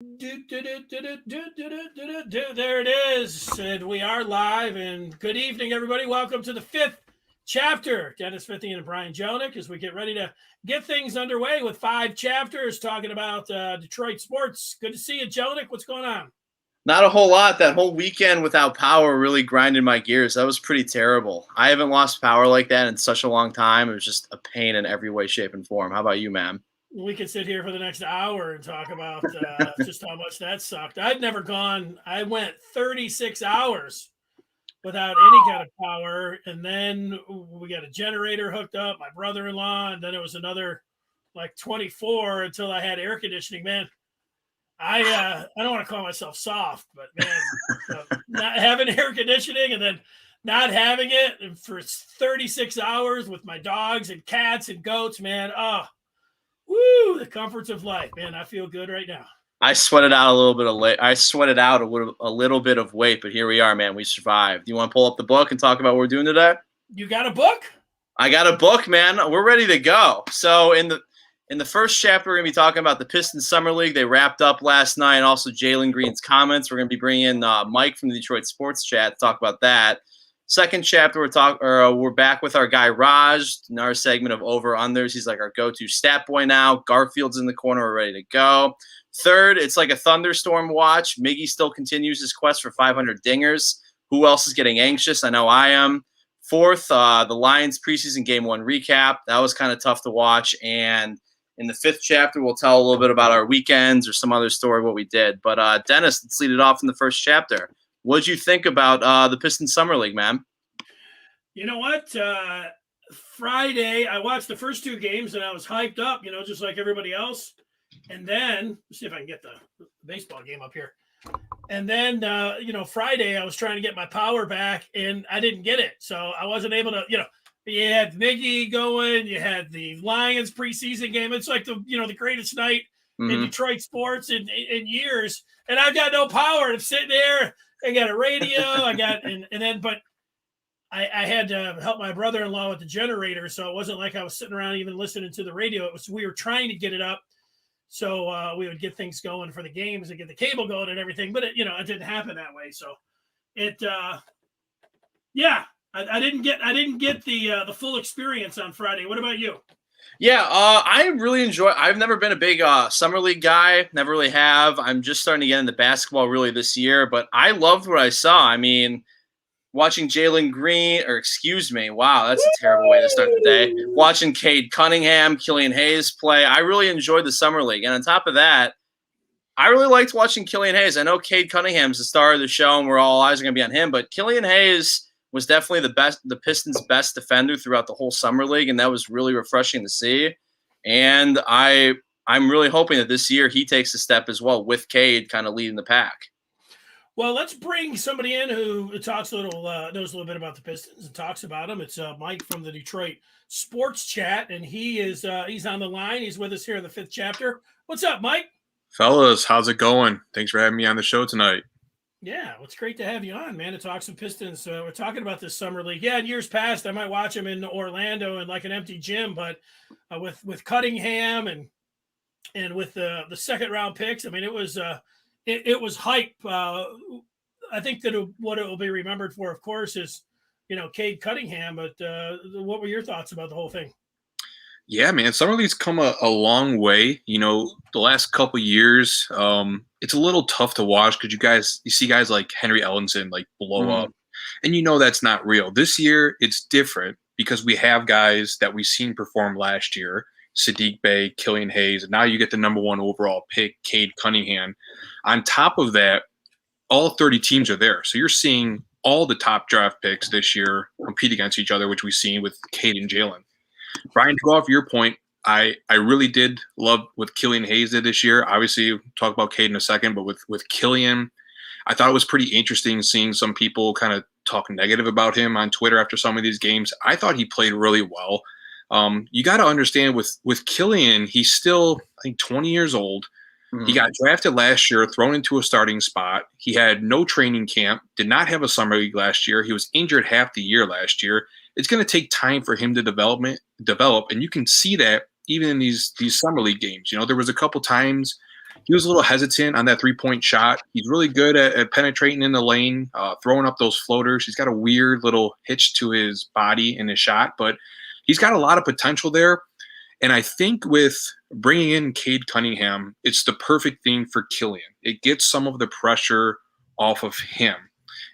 There it is. And we are live. And good evening, everybody. Welcome to the fifth chapter. Dennis Fithian and Brian Jonick as we get ready to get things underway with 5 chapters talking about Detroit sports. Good to see you, Jonick. What's going on? Not a whole lot. That whole weekend without power really grinded my gears. That was pretty terrible. I haven't lost power like that in such a long time. It was just a pain in every way, shape, and form. How about you, man? We could sit here for the next hour and talk about just how much that sucked. I went 36 hours without any kind of power. And then we got a generator hooked up, my brother-in-law, and then it was another like 24 until I had air conditioning. Man, I don't want to call myself soft, but man, not having air conditioning and then not having it for 36 hours with my dogs and cats and goats, man. Oh, woo, the comforts of life, man. I feel good right now. I sweated out a little bit of a little bit of weight, but here we are, man. We survived. You want to pull up the book and talk about what we're doing today? You got a book? I got a book, man. We're ready to go. So in the first chapter, we're going to be talking about the Pistons Summer League. They wrapped up last night, and also Jalen Green's comments. We're going to be bringing in Mike from the Detroit Sports Chat to talk about that. Second chapter, we're back with our guy Raaj in our segment of over-unders. He's like our go-to stat boy now. Garfield's in the corner. We're ready to go. Third, it's like a thunderstorm watch. Miggy still continues his quest for 500 dingers. Who else is getting anxious? I know I am. Fourth, the Lions preseason game 1 recap. That was kind of tough to watch. And in the fifth chapter, we'll tell a little bit about our weekends or some other story, what we did. But Dennis, let's lead it off in the first chapter. What did you think about the Pistons Summer League, man? You know what? Friday, I watched the first 2 games, and I was hyped up, just like everybody else. And then, let's see if I can get the baseball game up here. And then, Friday, I was trying to get my power back, and I didn't get it. So I wasn't able to, you had Miggy going, you had the Lions preseason game. It's like the greatest night in Detroit sports in years. And I've got no power. I'm sitting there. I got a radio. But I had to help my brother-in-law with the generator. So it wasn't like I was sitting around even listening to the radio. We were trying to get it up. So we would get things going for the games and get the cable going and everything. But it didn't happen that way. So I didn't get the full experience on Friday. What about you? Yeah, I really enjoy. I've never been a big summer league guy. Never really have. I'm just starting to get into basketball really this year. But I loved what I saw. I mean, watching Jalen Green, wow, that's a terrible way to start the day. Watching Cade Cunningham, Killian Hayes play. I really enjoyed the summer league. And on top of that, I really liked watching Killian Hayes. I know Cade Cunningham's the star of the show, and all eyes are going to be on him. But Killian Hayes was definitely the Pistons' best defender throughout the whole summer league, and that was really refreshing to see. And I'm really hoping that this year he takes a step as well with Cade kind of leading the pack. Well, let's bring somebody in who knows a little bit about the Pistons and talks about them. It's Mike from the Detroit Sports Chat, and he's on the line. He's with us here in the fifth chapter. What's up, Mike? Fellas, how's it going? Thanks for having me on the show tonight. Yeah, well, it's great to have you on, man, to talk some Pistons. We're talking about this summer league. Yeah, in years past, I might watch them in Orlando in like an empty gym, but with Cunningham and with the second round picks, I mean, it was hype. I think that what it will be remembered for, of course, is Cade Cunningham. But what were your thoughts about the whole thing? Yeah, man, Summer League's come a long way. The last couple years, it's a little tough to watch because you see guys like Henry Ellenson like blow up, and that's not real. This year, it's different because we have guys that we've seen perform last year: Saddiq Bey, Killian Hayes, and now you get the number 1 overall pick, Cade Cunningham. On top of that, all 30 teams are there, so you're seeing all the top draft picks this year compete against each other, which we've seen with Cade and Jalen. Brian, to go off your point, I really did love what Killian Hayes did this year. Obviously, we'll talk about Cade in a second, but with Killian, I thought it was pretty interesting seeing some people kind of talk negative about him on Twitter after some of these games. I thought he played really well. You got to understand with Killian, he's still, I think, 20 years old. He got drafted last year, thrown into a starting spot. He had no training camp, did not have a summer league last year. He was injured half the year last year. It's going to take time for him to develop, and you can see that even in these summer league games. There was a couple times he was a little hesitant on that 3-point shot. He's really good at penetrating in the lane, throwing up those floaters. He's got a weird little hitch to his body in his shot, but he's got a lot of potential there. And I think with bringing in Cade Cunningham, it's the perfect thing for Killian. It gets some of the pressure off of him.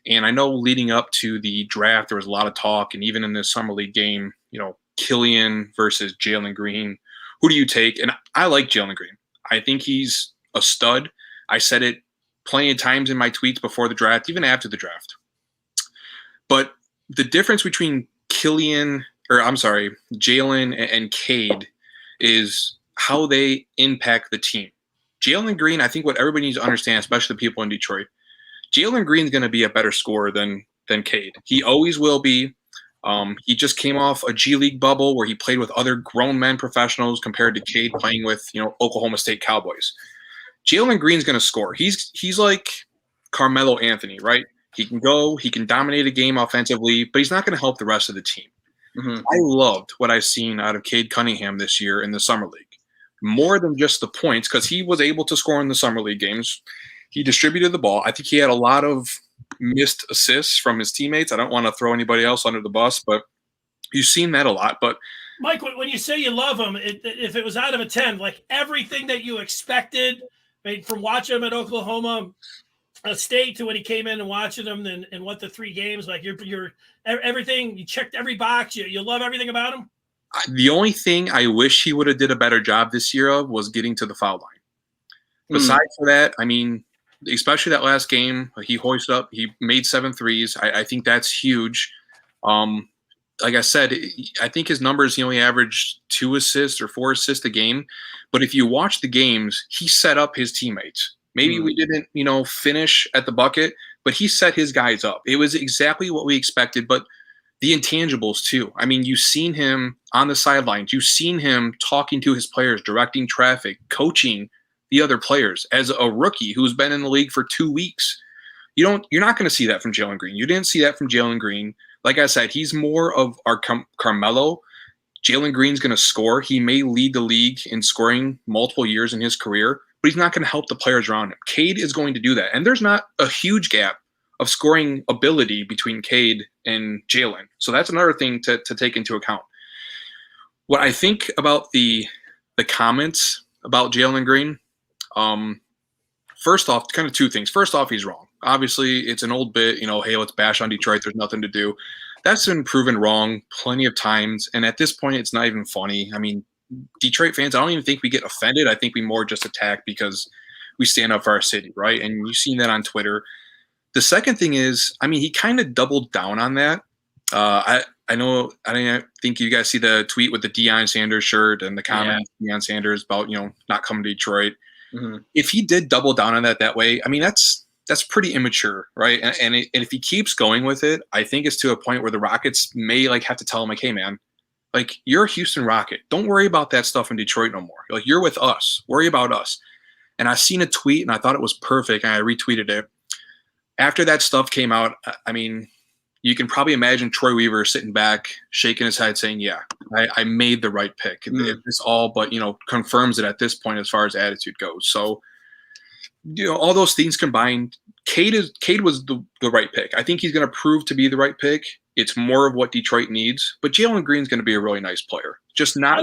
And I know leading up to the draft, there was a lot of talk, and even in this summer league game, Killian versus Jalen Green, who do you take? And I like Jalen Green. I think he's a stud. I said it plenty of times in my tweets before the draft, even after the draft. But the difference between Jalen and Cade is how they impact the team. Jalen Green, I think what everybody needs to understand, especially the people in Detroit, Jalen Green's going to be a better scorer than Cade. He always will be. He just came off a G League bubble where he played with other grown men professionals compared to Cade playing with Oklahoma State Cowboys. Jalen Green's going to score. He's like Carmelo Anthony, right? He can dominate a game offensively, but he's not going to help the rest of the team. Mm-hmm. I loved what I've seen out of Cade Cunningham this year in the Summer League. More than just the points, because he was able to score in the Summer League games. He distributed the ball. I think he had a lot of missed assists from his teammates. I don't want to throw anybody else under the bus, but you've seen that a lot. But Mike, when you say you love him, if it was out of a 10, like everything that you expected, from watching him at Oklahoma State to when he came in and watching him and what the 3 games, like you're everything, you checked every box, you love everything about him? The only thing I wish he would have did a better job this year of was getting to the foul line. Besides for that, I mean, especially that last game, he hoisted up, he made 7 threes. I think that's huge. Like I said, I think his numbers, he only averaged 2 assists or 4 assists a game. But if you watch the games, he set up his teammates. Maybe we didn't, finish at the bucket, but he set his guys up. It was exactly what we expected, but the intangibles too. I mean, you've seen him on the sidelines. You've seen him talking to his players, directing traffic, coaching the other players as a rookie who's been in the league for 2 weeks. You're not going to see that from Jalen Green. You didn't see that from Jalen Green. Like I said, he's more of our Carmelo. Jalen Green's going to score. He may lead the league in scoring multiple years in his career, but he's not going to help the players around him. Cade is going to do that. And there's not a huge gap of scoring ability between Cade and Jalen. So that's another thing to take into account. What I think about the comments about Jalen Green, first off, kind of 2 things. First off, he's wrong. Obviously, it's an old bit, hey, let's bash on Detroit. There's nothing to do. That's been proven wrong plenty of times. And at this point, it's not even funny. I mean, Detroit fans, I don't even think we get offended. I think we more just attack because we stand up for our city, right? And you've seen that on Twitter. The second thing is, I mean, he kind of doubled down on that. I didn't think you guys see the tweet with the Deion Sanders shirt and the comment Deion Sanders about, not coming to Detroit. Mm-hmm. If he did double down on that way, I mean, that's pretty immature, right? And if he keeps going with it, I think it's to a point where the Rockets may have to tell him, hey, man, you're a Houston Rocket. Don't worry about that stuff in Detroit no more. You're with us. Worry about us. And I seen a tweet and I thought it was perfect and I retweeted it. After that stuff came out, I mean, you can probably imagine Troy Weaver sitting back, shaking his head saying, yeah, I made the right pick. Mm-hmm. It's all but, confirms it at this point as far as attitude goes. So, all those things combined, Cade was the right pick. I think he's going to prove to be the right pick. It's more of what Detroit needs. But Jalen Green's going to be a really nice player. Just not.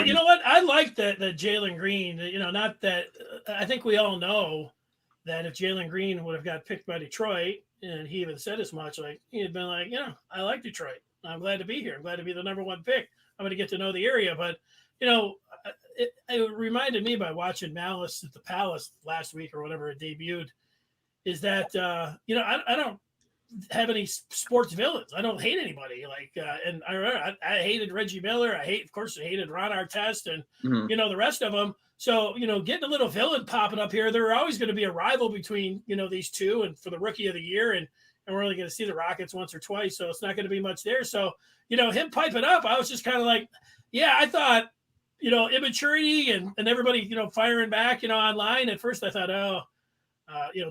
You know what? I like that Jalen Green. Not that. I think we all know that if Jalen Green would have got picked by Detroit, and he even said as much, he'd been like, I like Detroit. I'm glad to be here. I'm glad to be the number 1 pick. I'm going to get to know the area. But it reminded me by watching Malice at the Palace last week or whatever it debuted, is that I don't have any sports villains. I don't hate anybody. And I remember I hated Reggie Miller. I hated Ron Artest and the rest of them. So getting a little villain popping up here, there are always going to be a rival between these two, and for the Rookie of the Year, and we're only going to see the Rockets once or twice, so it's not going to be much there. So him piping up, I was just kind of like, yeah, I thought immaturity and everybody firing back online. At first I thought,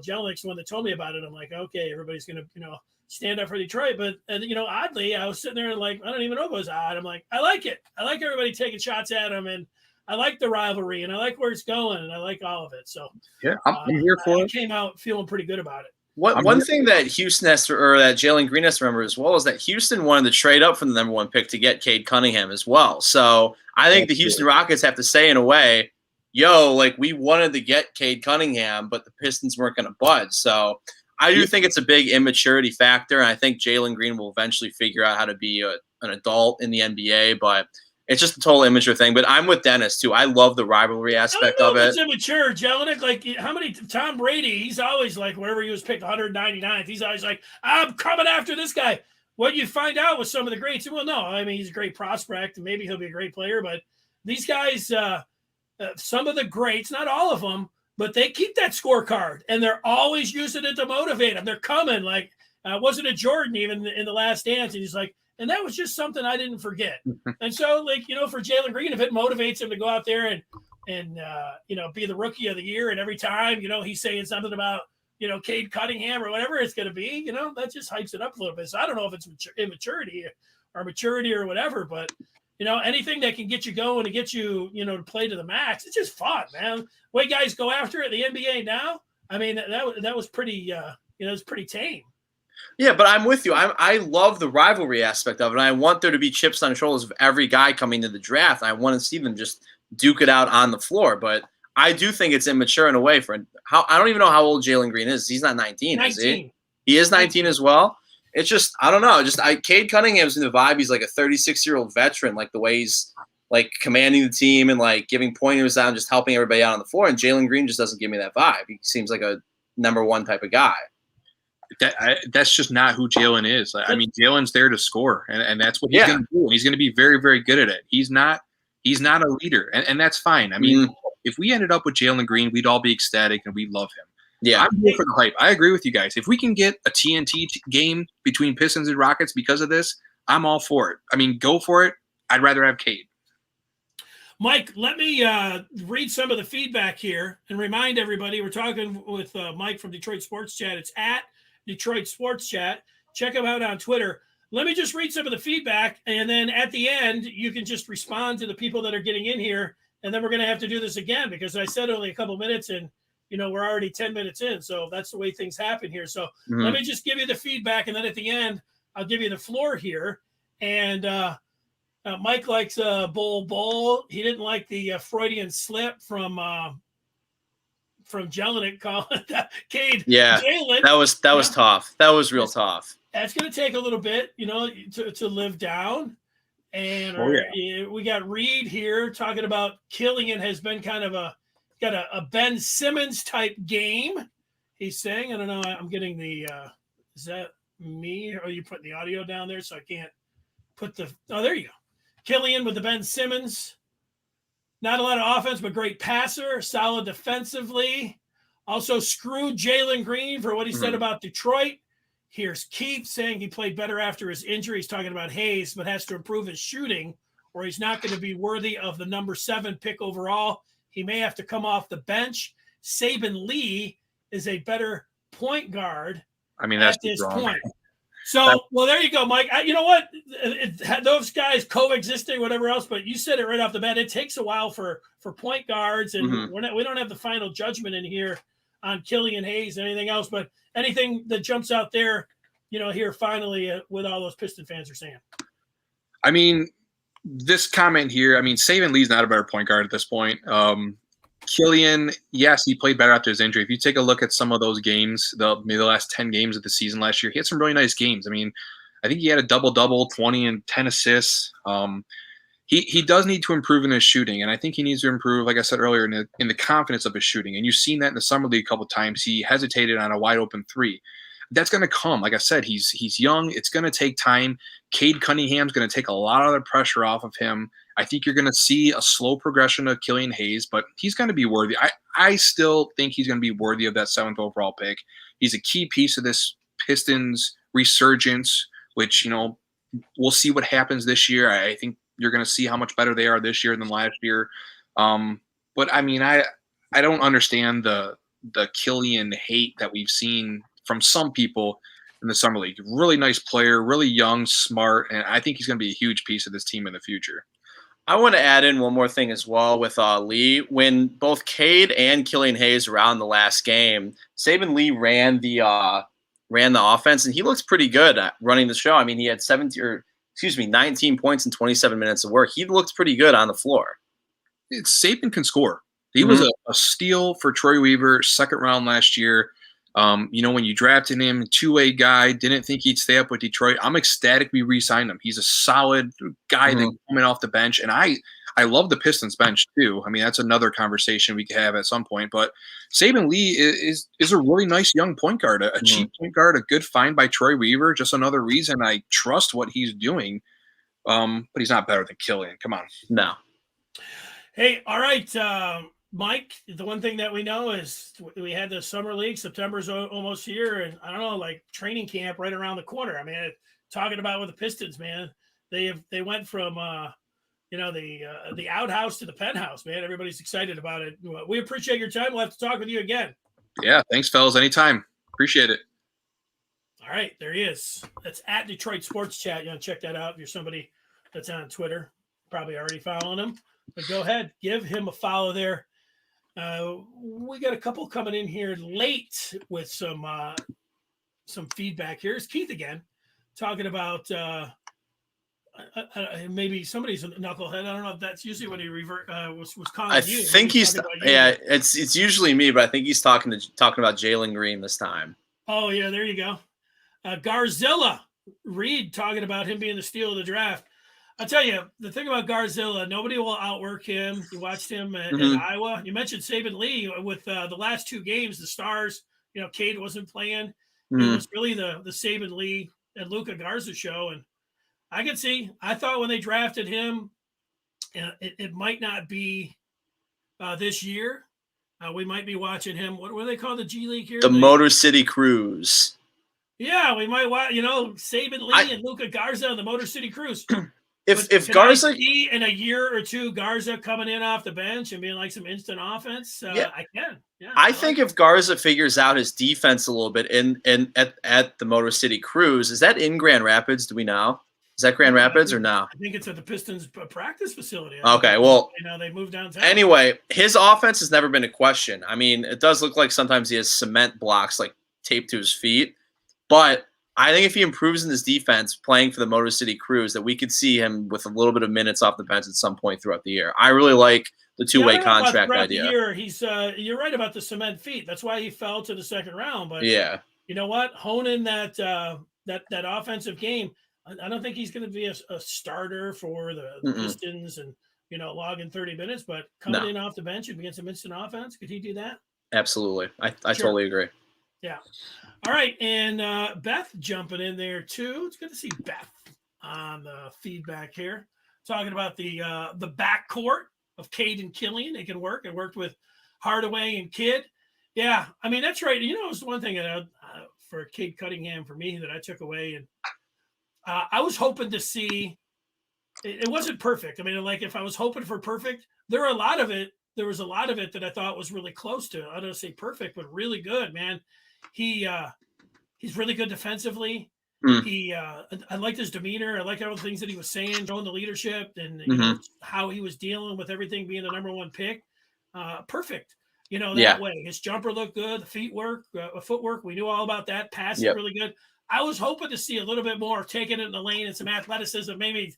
Jelik's the one that told me about it. I'm like, okay, everybody's going to stand up for Detroit. But oddly, I was sitting there and I don't even know if it was odd. I'm like, I like it. I like everybody taking shots at him, and I like the rivalry, and I like where it's going, and I like all of it. So Yeah, I'm here for I it. came out feeling pretty good about it. One thing that Houston has to, or that Jalen Green has to remember as well, is that Houston wanted to trade up from the number 1 pick to get Cade Cunningham as well. So I think the Houston Rockets have to say in a way, yo, like we wanted to get Cade Cunningham, but the Pistons weren't going to budge. So I do think it's a big immaturity factor. And I think Jalen Green will eventually figure out how to be an adult in the NBA, but it's just a total immature thing. But I'm with Dennis too. I love the rivalry aspect of it. It's immature, Jelinek. Like how many Tom Brady? He's always like wherever he was picked 199th. He's always like, I'm coming after this guy. What you find out with some of the greats, well, no, I mean he's a great prospect and maybe he'll be a great player, but these guys, some of the greats, not all of them, but they keep that scorecard and they're always using it to motivate them. They're coming. Like wasn't it Jordan even in the Last Dance? And he's like. And that was just something I didn't forget. And so, like, for Jalen Green, if it motivates him to go out there and be the rookie of the year, and every time, he's saying something about, Cade Cunningham or whatever it's going to be, that just hypes it up a little bit. So I don't know if it's immaturity or maturity or whatever, but, anything that can get you going and get you, to play to the max, it's just fun, man. The way guys go after it in the NBA now, I mean, that was pretty, it was pretty tame. Yeah, but I'm with you. I love the rivalry aspect of it. And I want there to be chips on the shoulders of every guy coming to the draft. I want to see them just duke it out on the floor. But I do think it's immature in a way. I don't even know how old Jalen Green is. He's not 19, is he? He is 19 as well. It's just I don't know. Cade Cunningham's in the vibe. He's like a 36-year-old veteran, like the way he's like commanding the team and like giving pointers out and just helping everybody out on the floor. And Jalen Green just doesn't give me that vibe. He seems like a number 1 type of guy. That's just not who Jalen is. I mean, Jalen's there to score, and that's what he's going to do. And he's going to be very, very good at it. He's not a leader, and that's fine. I mean, if we ended up with Jalen Green, we'd all be ecstatic and we'd love him. Yeah, I'm here for the hype. I agree with you guys. If we can get a TNT game between Pistons and Rockets because of this, I'm all for it. I mean, go for it. I'd rather have Cade. Mike, let me read some of the feedback here and remind everybody we're talking with Mike from Detroit Sports Chat. It's at Detroit Sports Chat. Check them out on Twitter. Let me just read some of the feedback, and then at the end, you can just respond to the people that are getting in here, and then we're going to have to do this again because I said only a couple minutes, and we're already 10 minutes in, so that's the way things happen here. So let me just give you the feedback, and then at the end, I'll give you the floor here. And Mike likes Bull. He didn't like the Freudian slip from Jelinek calling that Cade. Yeah, Jalen. that was tough. That was real tough. That's going to take a little bit, to live down. And we got Reed here talking about Killian has been kind of got a Ben Simmons type game. He's saying, I don't know. I'm getting the, is that me? Or you putting the audio down there so I can't put there you go. Killian with the Ben Simmons. Not a lot of offense, but great passer, solid defensively. Also screwed Jalen Green for what he said about Detroit. Here's Keith saying he played better after his injury. He's talking about Hayes, but has to improve his shooting or he's not going to be worthy of the number 7 pick overall. He may have to come off the bench. Saban Lee is a better point guard that's at this wrong. point. So, well, there you go, Mike. You know what? Those guys coexisting, whatever else, but you said it right off the bat. It takes a while for point guards, and we don't have the final judgment in here on Killian Hayes and anything else, but anything that jumps out there, here finally with all those Piston fans are saying. I mean, this comment here, Saban Lee's not a better point guard at this point. Killian, yes, he played better after his injury. If you take a look at some of those games, maybe the last 10 games of the season last year, he had some really nice games. I think he had a double-double, 20 and 10 assists. He does need to improve in his shooting, and I think he needs to improve, like I said earlier, in the confidence of his shooting. And you've seen that in the Summer League a couple of times. He hesitated on a wide-open 3. That's going to come. Like I said, he's young. It's going to take time. Cade Cunningham's going to take a lot of the pressure off of him. I think you're going to see a slow progression of Killian Hayes, but he's going to be worthy. I still think he's going to be worthy of that 7th overall pick. He's a key piece of this Pistons resurgence, which, we'll see what happens this year. I think you're going to see how much better they are this year than last year. But I don't understand the Killian hate that we've seen from some people in the Summer League. Really nice player, really young, smart, and I think he's going to be a huge piece of this team in the future. I want to add in one more thing as well with Lee. When both Cade and Killian Hayes were out in the last game, Saban Lee ran the offense, and he looks pretty good at running the show. I mean, he had 19 points in 27 minutes of work. He looks pretty good on the floor. Saban can score. He was a steal for Troy Weaver, second round last year. When you drafted him, two-way guy, didn't think he'd stay up with Detroit. I'm ecstatic we re-signed him. He's a solid guy that coming off the bench, and I love the Pistons bench too. I mean, that's another conversation we could have at some point. But Saban Lee is a really nice young point guard, a cheap point guard, a good find by Troy Weaver. Just another reason I trust what he's doing. But he's not better than Killian. Come on. No. Hey, all right, Mike, the one thing that we know is we had the Summer League. September's almost here, and I don't know, like training camp right around the corner. I mean, talking about with the Pistons, man, they went from the outhouse to the penthouse, man. Everybody's excited about it. We appreciate your time. We'll have to talk with you again. Yeah, thanks, fellas. Anytime. Appreciate it. All right, there he is. That's at Detroit Sports Chat. You want to check that out if you're somebody that's on Twitter. Probably already following him, but go ahead, give him a follow there. We got a couple coming in here late with some feedback. Here's Keith again talking about maybe somebody's a knucklehead. I don't know if that's usually when he was calling you. I think it's usually me, but I think he's talking about Jalen Green this time. Oh yeah, there you go. Garzilla Reed talking about him being the steal of the draft. I'll tell you, the thing about Garzilla, nobody will outwork him. You watched him at Iowa. You mentioned Saban Lee with the last two games, the Stars. Cade wasn't playing. It was really the Saban Lee and Luka Garza show. And I could see, I thought when they drafted him, it might not be this year. We might be watching him. What do they call the G League here? The Motor City Cruise. Yeah, we might watch, Saban Lee and Luka Garza on the Motor City Cruise. If Garza in a year or two, Garza coming in off the bench and being like some instant offense, I can. Yeah, I think if Garza figures out his defense a little bit at the Motor City Cruise, is that in Grand Rapids? Do we know? Is that Grand Rapids or no? I think it's at the Pistons practice facility. Okay, well, they moved downtown. Anyway, his offense has never been a question. I mean, it does look like sometimes he has cement blocks like taped to his feet, but I think if he improves in his defense playing for the Motor City Cruise, that we could see him with a little bit of minutes off the bench at some point throughout the year. I really like the two-way contract idea. You're right about the cement feet. That's why he fell to the second round. But yeah, you know what? Honing that offensive game, I don't think he's going to be a starter for the Pistons and logging 30 minutes. But coming in off the bench and being some instant offense, could he do that? Absolutely. I totally agree. Yeah. All right, and Beth jumping in there too. It's good to see Beth on the feedback here, talking about the backcourt of Cade and Killian. They can work. It worked with Hardaway and Kidd. Yeah, I mean that's right. It's one thing for Cade Cunningham for me that I took away, and I was hoping to see. It wasn't perfect. I mean, like if I was hoping for perfect, there was a lot of it that I thought was really close to. I don't say perfect, but really good, man. He's really good defensively. I liked his demeanor. I liked all the things that he was saying, showing the leadership and how he was dealing with everything being the number one pick. Perfect. That way. His jumper looked good. The footwork. We knew all about that. Passing really good. I was hoping to see a little bit more taking it in the lane and some athleticism, maybe,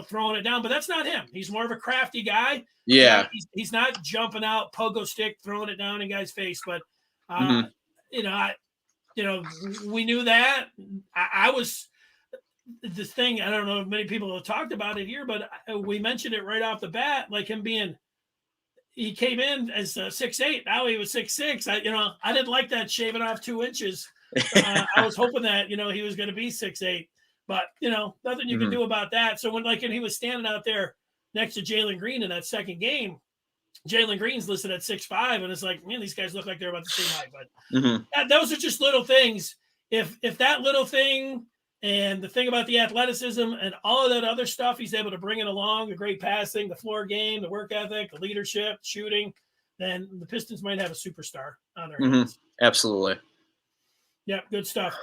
throwing it down, but that's not him. He's more of a crafty guy. Yeah. He's not jumping out, pogo stick, throwing it down in guys' face, but we knew that. I was the thing. I don't know if many people have talked about it here, but we mentioned it right off the bat, like him he came in as 6'8". Now he was 6'6". I didn't like that shaving off 2 inches. I was hoping that, he was going to be 6'8", but nothing you can do about that. So when he was standing out there next to Jalen Green in that second game, Jalen Green's listed at 6'5", and it's like, man, these guys look like they're about the same height. But those are just little things. If that little thing and the thing about the athleticism and all of that other stuff, he's able to bring it along, the great passing, the floor game, the work ethic, the leadership, shooting, then the Pistons might have a superstar on their hands. Absolutely. Yeah, good stuff.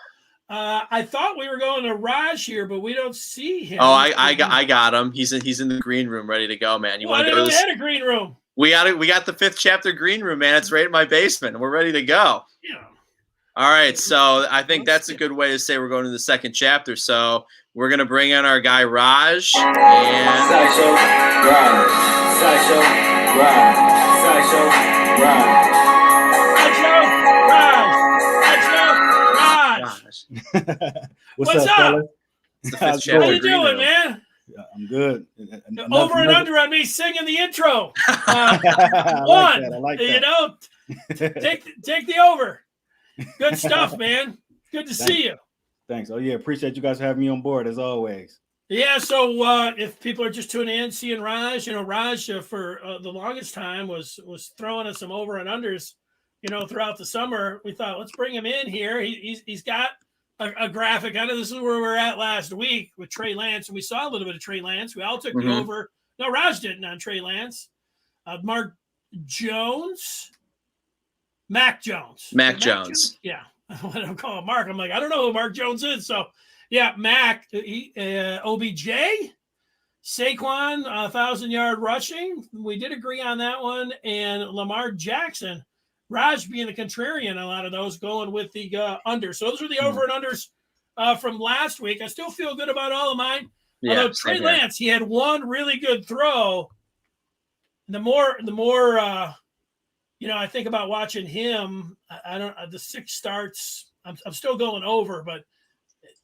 I thought we were going to Raaj here, but we don't see him. Oh, I got him. He's in the green room, ready to go, man. You Well, I want to didn't go? know they had a green room. We got the FithChapter green room, man. It's right in my basement. We're ready to go. Yeah. All right, so I think that's a good way to say we're going to the second chapter. So we're gonna bring in our guy Raaj and Sideshow Raaj. Sideshow Raaj. Sideshow Raaj. What's up, fellas? it's the How's it FithChapter How you green doing, room. man? Yeah, I'm good. Over and under on me singing the intro. I One, like you that. know, take the over. Good stuff, man. Good to see you. Thanks. Oh yeah, appreciate you guys having me on board as always. Yeah, so if people are just tuning in, seeing Raaj, Raaj for the longest time was throwing us some over and unders, throughout the summer. We thought, let's bring him in here. He's got a graphic. I know this is where we were at last week with Trey Lance, and we saw a little bit of Trey Lance. We all took the over. No, Raaj didn't on Trey Lance. Mark Jones. Mac Jones. Mac Jones. Yeah. When I'm calling Mark, I'm like, I don't know who Mark Jones is. So, yeah, Mac, OBJ, Saquon, 1,000-yard rushing. We did agree on that one. And Lamar Jackson, Raaj being the contrarian, a lot of those going with the under. So those are the over and unders from last week. I still feel good about all of mine. Yeah, Although Trey Lance, he had one really good throw. The more I think about watching him. I don't. The 6 starts. I'm still going over, but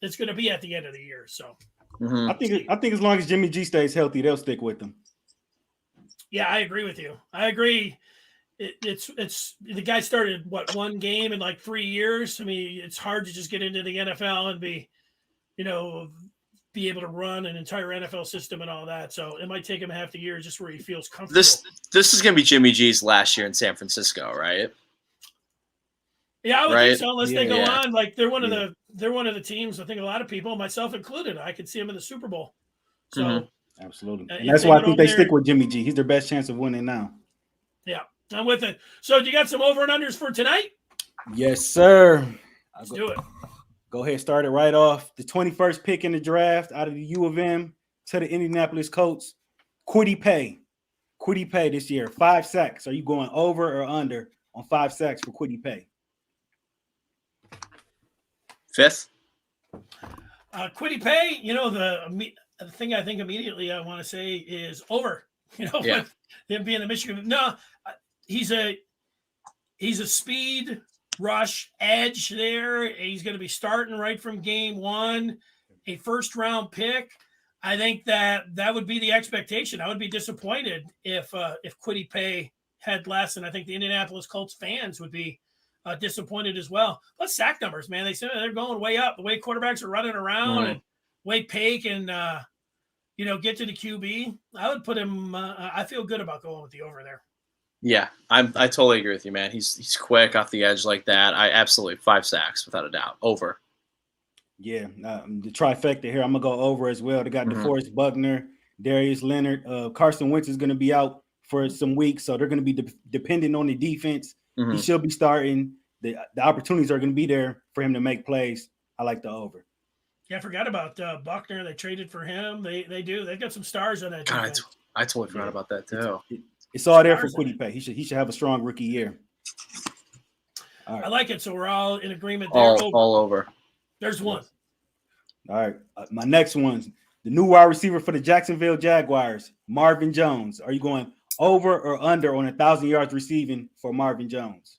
it's going to be at the end of the year. So I think as long as Jimmy G stays healthy, they'll stick with him. Yeah, I agree with you. I agree. It's the guy started one game in like 3 years. I mean, it's hard to just get into the NFL and be able to run an entire NFL system and all that. So it might take him half the year just where he feels comfortable. This is going to be Jimmy G's last year in San Francisco, right? Yeah, I would think so. Unless they go Yeah. on, like they're one of the teams. I think a lot of people, myself included, I could see them in the Super Bowl. So Absolutely, if and that's they why I get think over they there- stick with Jimmy G. He's their best chance of winning now. Yeah, I'm with it. So you got some over and unders for tonight? Yes, sir. Let's do it. Go ahead, start it right off. The 21st pick in the draft out of the U of M to the Indianapolis Colts. Kwity Paye this year, 5 sacks. Are you going over or under on 5 sacks for Kwity Paye? Kwity Paye, the thing I think immediately I want to say is over. With him being the Michigan. No, he's a speed rush edge there. He's going to be starting right from game one, a first-round pick. I think that would be the expectation. I would be disappointed if Kwity Paye had less, and I think the Indianapolis Colts fans would be disappointed as well. Plus sack numbers, man. They said they're going way up. The way quarterbacks are running around and way Paye can, get to the QB. I would put him. I feel good about going with the over there. Yeah, I totally agree with you, man. He's quick off the edge like that. I absolutely 5 sacks without a doubt. Over. Yeah, the trifecta here. I'm gonna go over as well. They got DeForest Buckner, Darius Leonard, Carson Wentz is gonna be out for some weeks, so they're gonna be dependent on the defense. He should be starting. The opportunities are gonna be there for him to make plays. I like the over. Yeah, I forgot about Buckner. They traded for him. They do. They've got some stars on that God, defense. I totally forgot about that too. It's all there for Kwity Paye. He should have a strong rookie year. All right. I like it. So we're all in agreement there. All over. There's one. All right. My next one's the new wide receiver for the Jacksonville Jaguars, Marvin Jones. Are you going over or under on 1,000 yards receiving for Marvin Jones?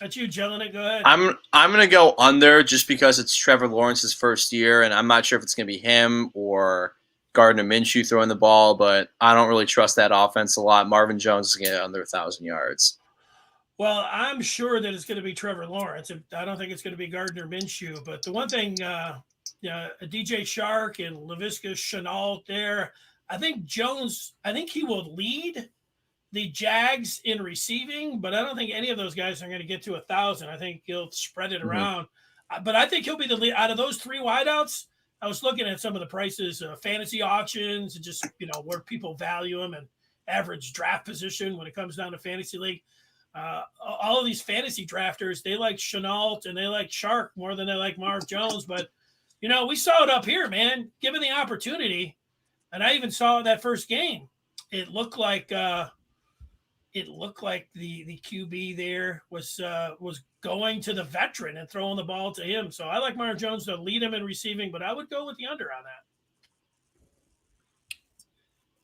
That's you, Jalen. Go ahead. I'm gonna go under just because it's Trevor Lawrence's first year, and I'm not sure if it's gonna be him or Gardner Minshew throwing the ball, but I don't really trust that offense a lot. Marvin Jones is going to get under 1,000 yards. Well, I'm sure that it's going to be Trevor Lawrence. I don't think it's going to be Gardner Minshew. But the one thing, DJ Shark and Laviska Shenault there, I think Jones, he will lead the Jags in receiving, but I don't think any of those guys are going to get to 1,000. I think he'll spread it around. But I think he'll be the lead out of those 3 wideouts. I was looking at some of the prices, fantasy auctions, and just, where people value them and average draft position when it comes down to fantasy league. all of these fantasy drafters, they like Chenault and they like Shark more than they like Marv Jones. But, we saw it up here, man, given the opportunity. And I even saw that first game. It looked like the QB there was going to the veteran and throwing the ball to him. So I like Marv Jones to lead him in receiving, but I would go with the under on that.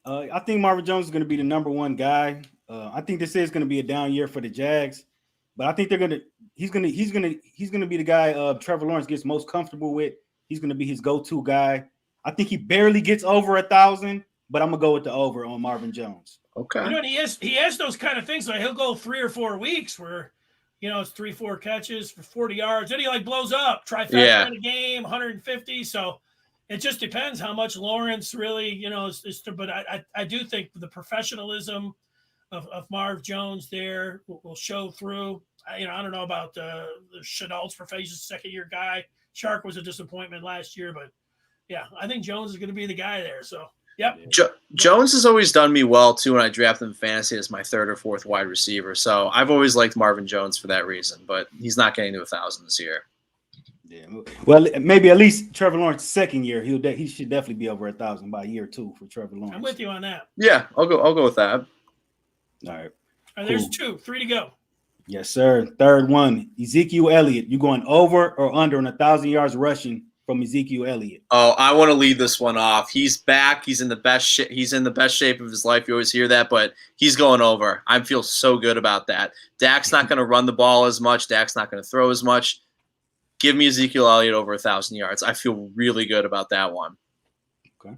I think Marvin Jones is going to be the number one guy. I think this is going to be a down year for the Jags, but I think he's going to be the guy Trevor Lawrence gets most comfortable with. He's going to be his go-to guy. I think he barely gets over 1,000, but I'm gonna go with the over on Marvin Jones. Okay. And he has those kind of things. Like he'll go 3 or 4 weeks where, it's 3-4 catches for 40 yards. Then he blows up, trifecta in a game, 150. So it just depends how much Lawrence really, is. But I do think the professionalism of Marv Jones there will show through. I don't know about the Chenault's professional second-year guy. Shark was a disappointment last year, but yeah, I think Jones is going to be the guy there. So, yep. Jones has always done me well, too, when I draft him in fantasy as my 3rd or 4th wide receiver. So I've always liked Marvin Jones for that reason, but he's not getting to 1,000 this year. Yeah. Well, maybe at least Trevor Lawrence's second year, he should definitely be over 1,000 by year 2 for Trevor Lawrence. I'm with you on that. Yeah, I'll go with that. All right. Cool. There's 2, 3 to go. Yes, sir. Third one, Ezekiel Elliott. You going over or under on 1,000 yards rushing from Ezekiel Elliott? Oh, I want to lead this one off. He's back. He's in the best shape of his life. You always hear that, but he's going over. I feel so good about that. Dak's not going to run the ball as much. Dak's not going to throw as much. Give me Ezekiel Elliott over 1,000 yards. I feel really good about that one. Okay.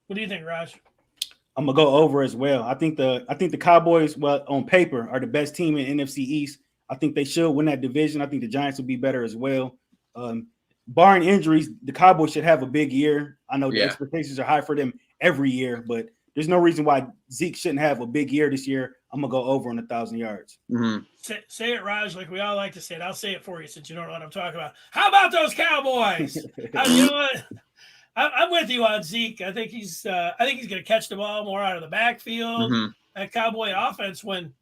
What do you think, Raaj? I'm gonna go over as well. I think the Cowboys, well, on paper, are the best team in NFC East. I think they should win that division. I think the Giants will be better as well. Barring injuries, the Cowboys should have a big year. I know the expectations are high for them every year, but there's no reason why Zeke shouldn't have a big year this year. I'm gonna go over on 1,000 yards. Mm-hmm. Say it, Raaj, like we all like to say it. I'll say it for you since you don't know what I'm talking about. How about those Cowboys? You know what? I'm with you on Zeke. I think he's going to catch the ball more out of the backfield. Mm-hmm. That Cowboy offense, when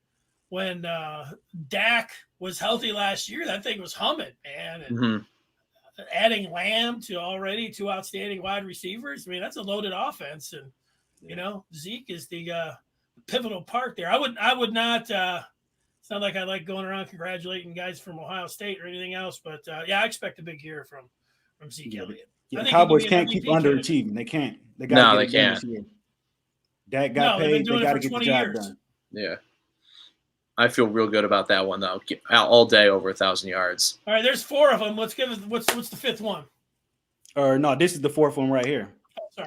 Dak was healthy last year, that thing was humming, man. And adding Lamb to already 2 outstanding wide receivers, I mean, that's a loaded offense. And Zeke is the pivotal part there. I would not. It's not like I like going around congratulating guys from Ohio State or anything else, but I expect a big year from Zeke Elliott. Yeah, the Cowboys can't keep underachieving. They can't. They can't. Dak got paid. They got to get the job done. Yeah. I feel real good about that one, though. All day over 1,000 yards. All right, there's 4 of them. Let's give it. What's the 5th one? Or no, this is the 4th one right here. Oh,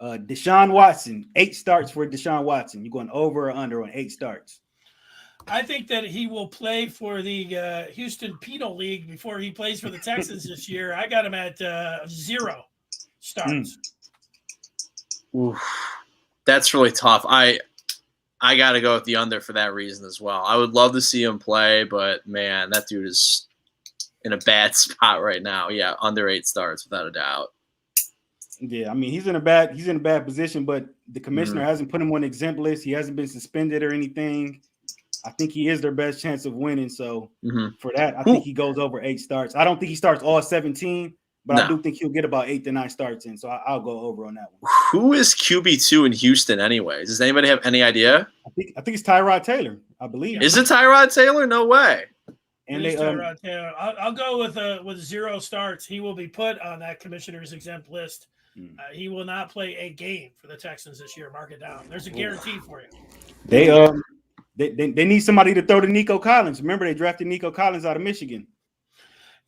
sorry. Deshaun Watson. 8 starts for Deshaun Watson. You going over or under on 8 starts? I think that he will play for the Houston Penal League before he plays for the Texans this year. I got him at 0 starts. Oof. That's really tough. I got to go with the under for that reason as well. I would love to see him play, but, man, that dude is in a bad spot right now. Yeah, under 8 starts without a doubt. Yeah, I mean, he's in a bad position, but the commissioner hasn't put him on exempt list. He hasn't been suspended or anything. I think he is their best chance of winning. So for that, I think he goes over 8 starts. I don't think he starts all 17, but I do think he'll get about 8 to 9 starts in. So I'll go over on that one. Who is QB2 in Houston anyways? Does anybody have any idea? I think it's Tyrod Taylor, I believe. Is it Tyrod Taylor? No way. And Tyrod Taylor. I'll go with 0 starts. He will be put on that commissioner's exempt list. He will not play a game for the Texans this year. Mark it down. There's a guarantee for you. They need somebody to throw to Nico Collins. Remember, they drafted Nico Collins out of Michigan.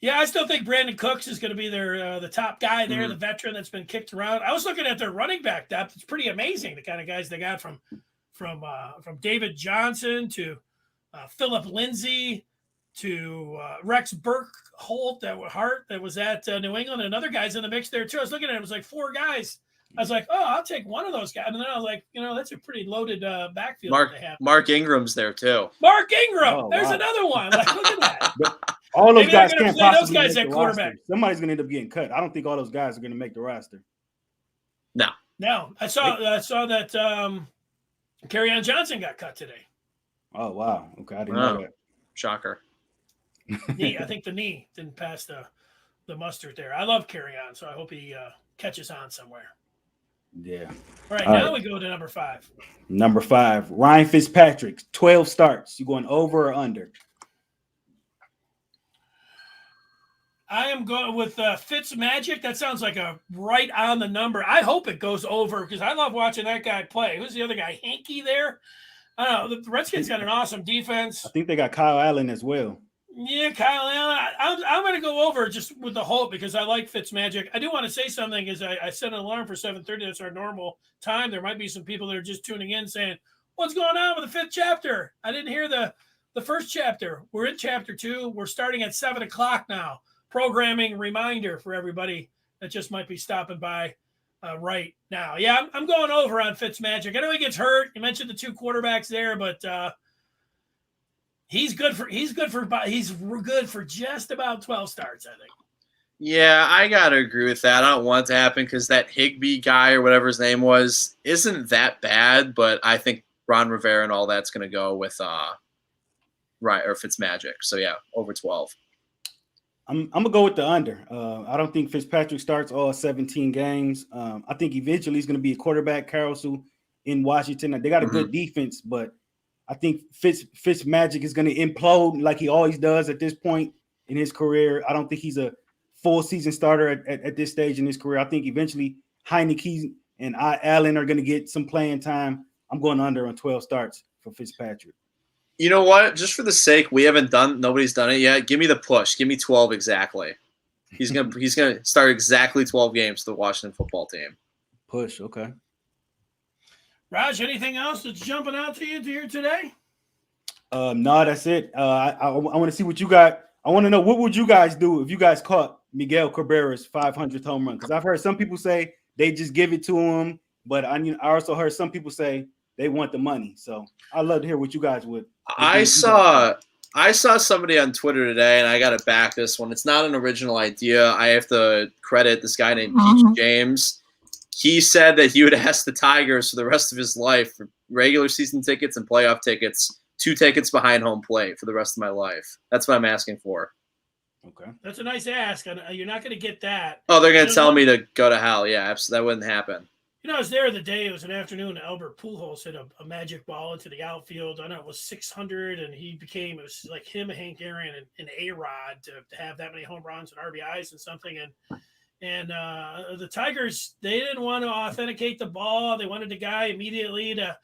Yeah, I still think Brandon Cooks is going to be the top guy there, the veteran that's been kicked around. I was looking at their running back depth. It's pretty amazing, the kind of guys they got from David Johnson to Philip Lindsay to Rex Burkholdt that was at New England, and other guys in the mix there too. I was looking at it, it was like 4 guys. I was like, oh, I'll take one of those guys. And then I was like, that's a pretty loaded backfield that they have. Mark Ingram's there too. Mark Ingram. There's another one. Like, look at that. But all those guys can't possibly those guys make at the quarterback. Roster. Somebody's going to end up getting cut. I don't think all those guys are going to make the roster. No. I saw that Kerryon Johnson got cut today. Oh wow. Okay, I didn't Wow. know that. Shocker. Knee. I think the knee didn't pass the mustard there. I love Carry On, so I hope he catches on somewhere. Yeah. All right, All now right. we go to number 5. Number 5, Ryan Fitzpatrick, 12 starts. You going over or under? I am going with Fitz Magic. That sounds like a right on the number. I hope it goes over because I love watching that guy play. Who's the other guy? Hanky there? I don't know. The Redskins got an awesome defense. I think they got Kyle Allen as well. Yeah, Kyle Allen. I'm going to go over just with the hope because I like Fitzmagic. I do want to say something is I set an alarm for 7:30. That's our normal time. There might be some people that are just tuning in saying, what's going on with the 5th chapter? I didn't hear the first chapter. We're in chapter 2. We're starting at 7 o'clock now. Programming reminder for everybody that just might be stopping by right now. Yeah, I'm going over on Fitzmagic. I know he gets hurt. You mentioned the 2 quarterbacks there, but he's good for just about 12 starts, I think. Yeah, I gotta agree with that. I don't want it to happen because that Higbee guy or whatever his name was isn't that bad, but I think Ron Rivera and all that's gonna go with Fitzmagic. So yeah, over 12. I'm gonna go with the under. I don't think Fitzpatrick starts all 17 games. I think eventually he's gonna be a quarterback carousel in Washington. They got a good defense, but I think Fitzmagic is gonna implode like he always does at this point in his career. I don't think he's a full season starter at this stage in his career. I think eventually Heineke and Allen are gonna get some playing time. I'm going under on 12 starts for Fitzpatrick. You know what? Just for the sake, nobody's done it yet. Give me the push. Give me 12 exactly. He's gonna start exactly 12 games for the Washington football team. Push, okay. Raj, anything else that's jumping out to you here today? No, that's it. I want to see what you got. I want to know what would you guys do if you guys caught Miguel Cabrera's 500th home run? Because I've heard some people say they just give it to him, but I also heard some people say they want the money. So I'd love to hear what you guys would. I saw somebody on Twitter today, and I got to back this one. It's not an original idea. I have to credit this guy named Peach James. He said that he would ask the Tigers for the rest of his life for regular season tickets and playoff tickets, 2 tickets behind home plate for the rest of my life. That's what I'm asking for. Okay. That's a nice ask. And you're not going to get that. Oh, they're going to tell me to go to hell. Yeah, absolutely. That wouldn't happen. You know, I was there the day. It was an afternoon. Albert Pujols hit a magic ball into the outfield. I know it was 600, and it was like him, Hank Aaron, and A-Rod to have that many home runs and RBIs and something. And the Tigers, they didn't want to authenticate the ball. They wanted the guy immediately to,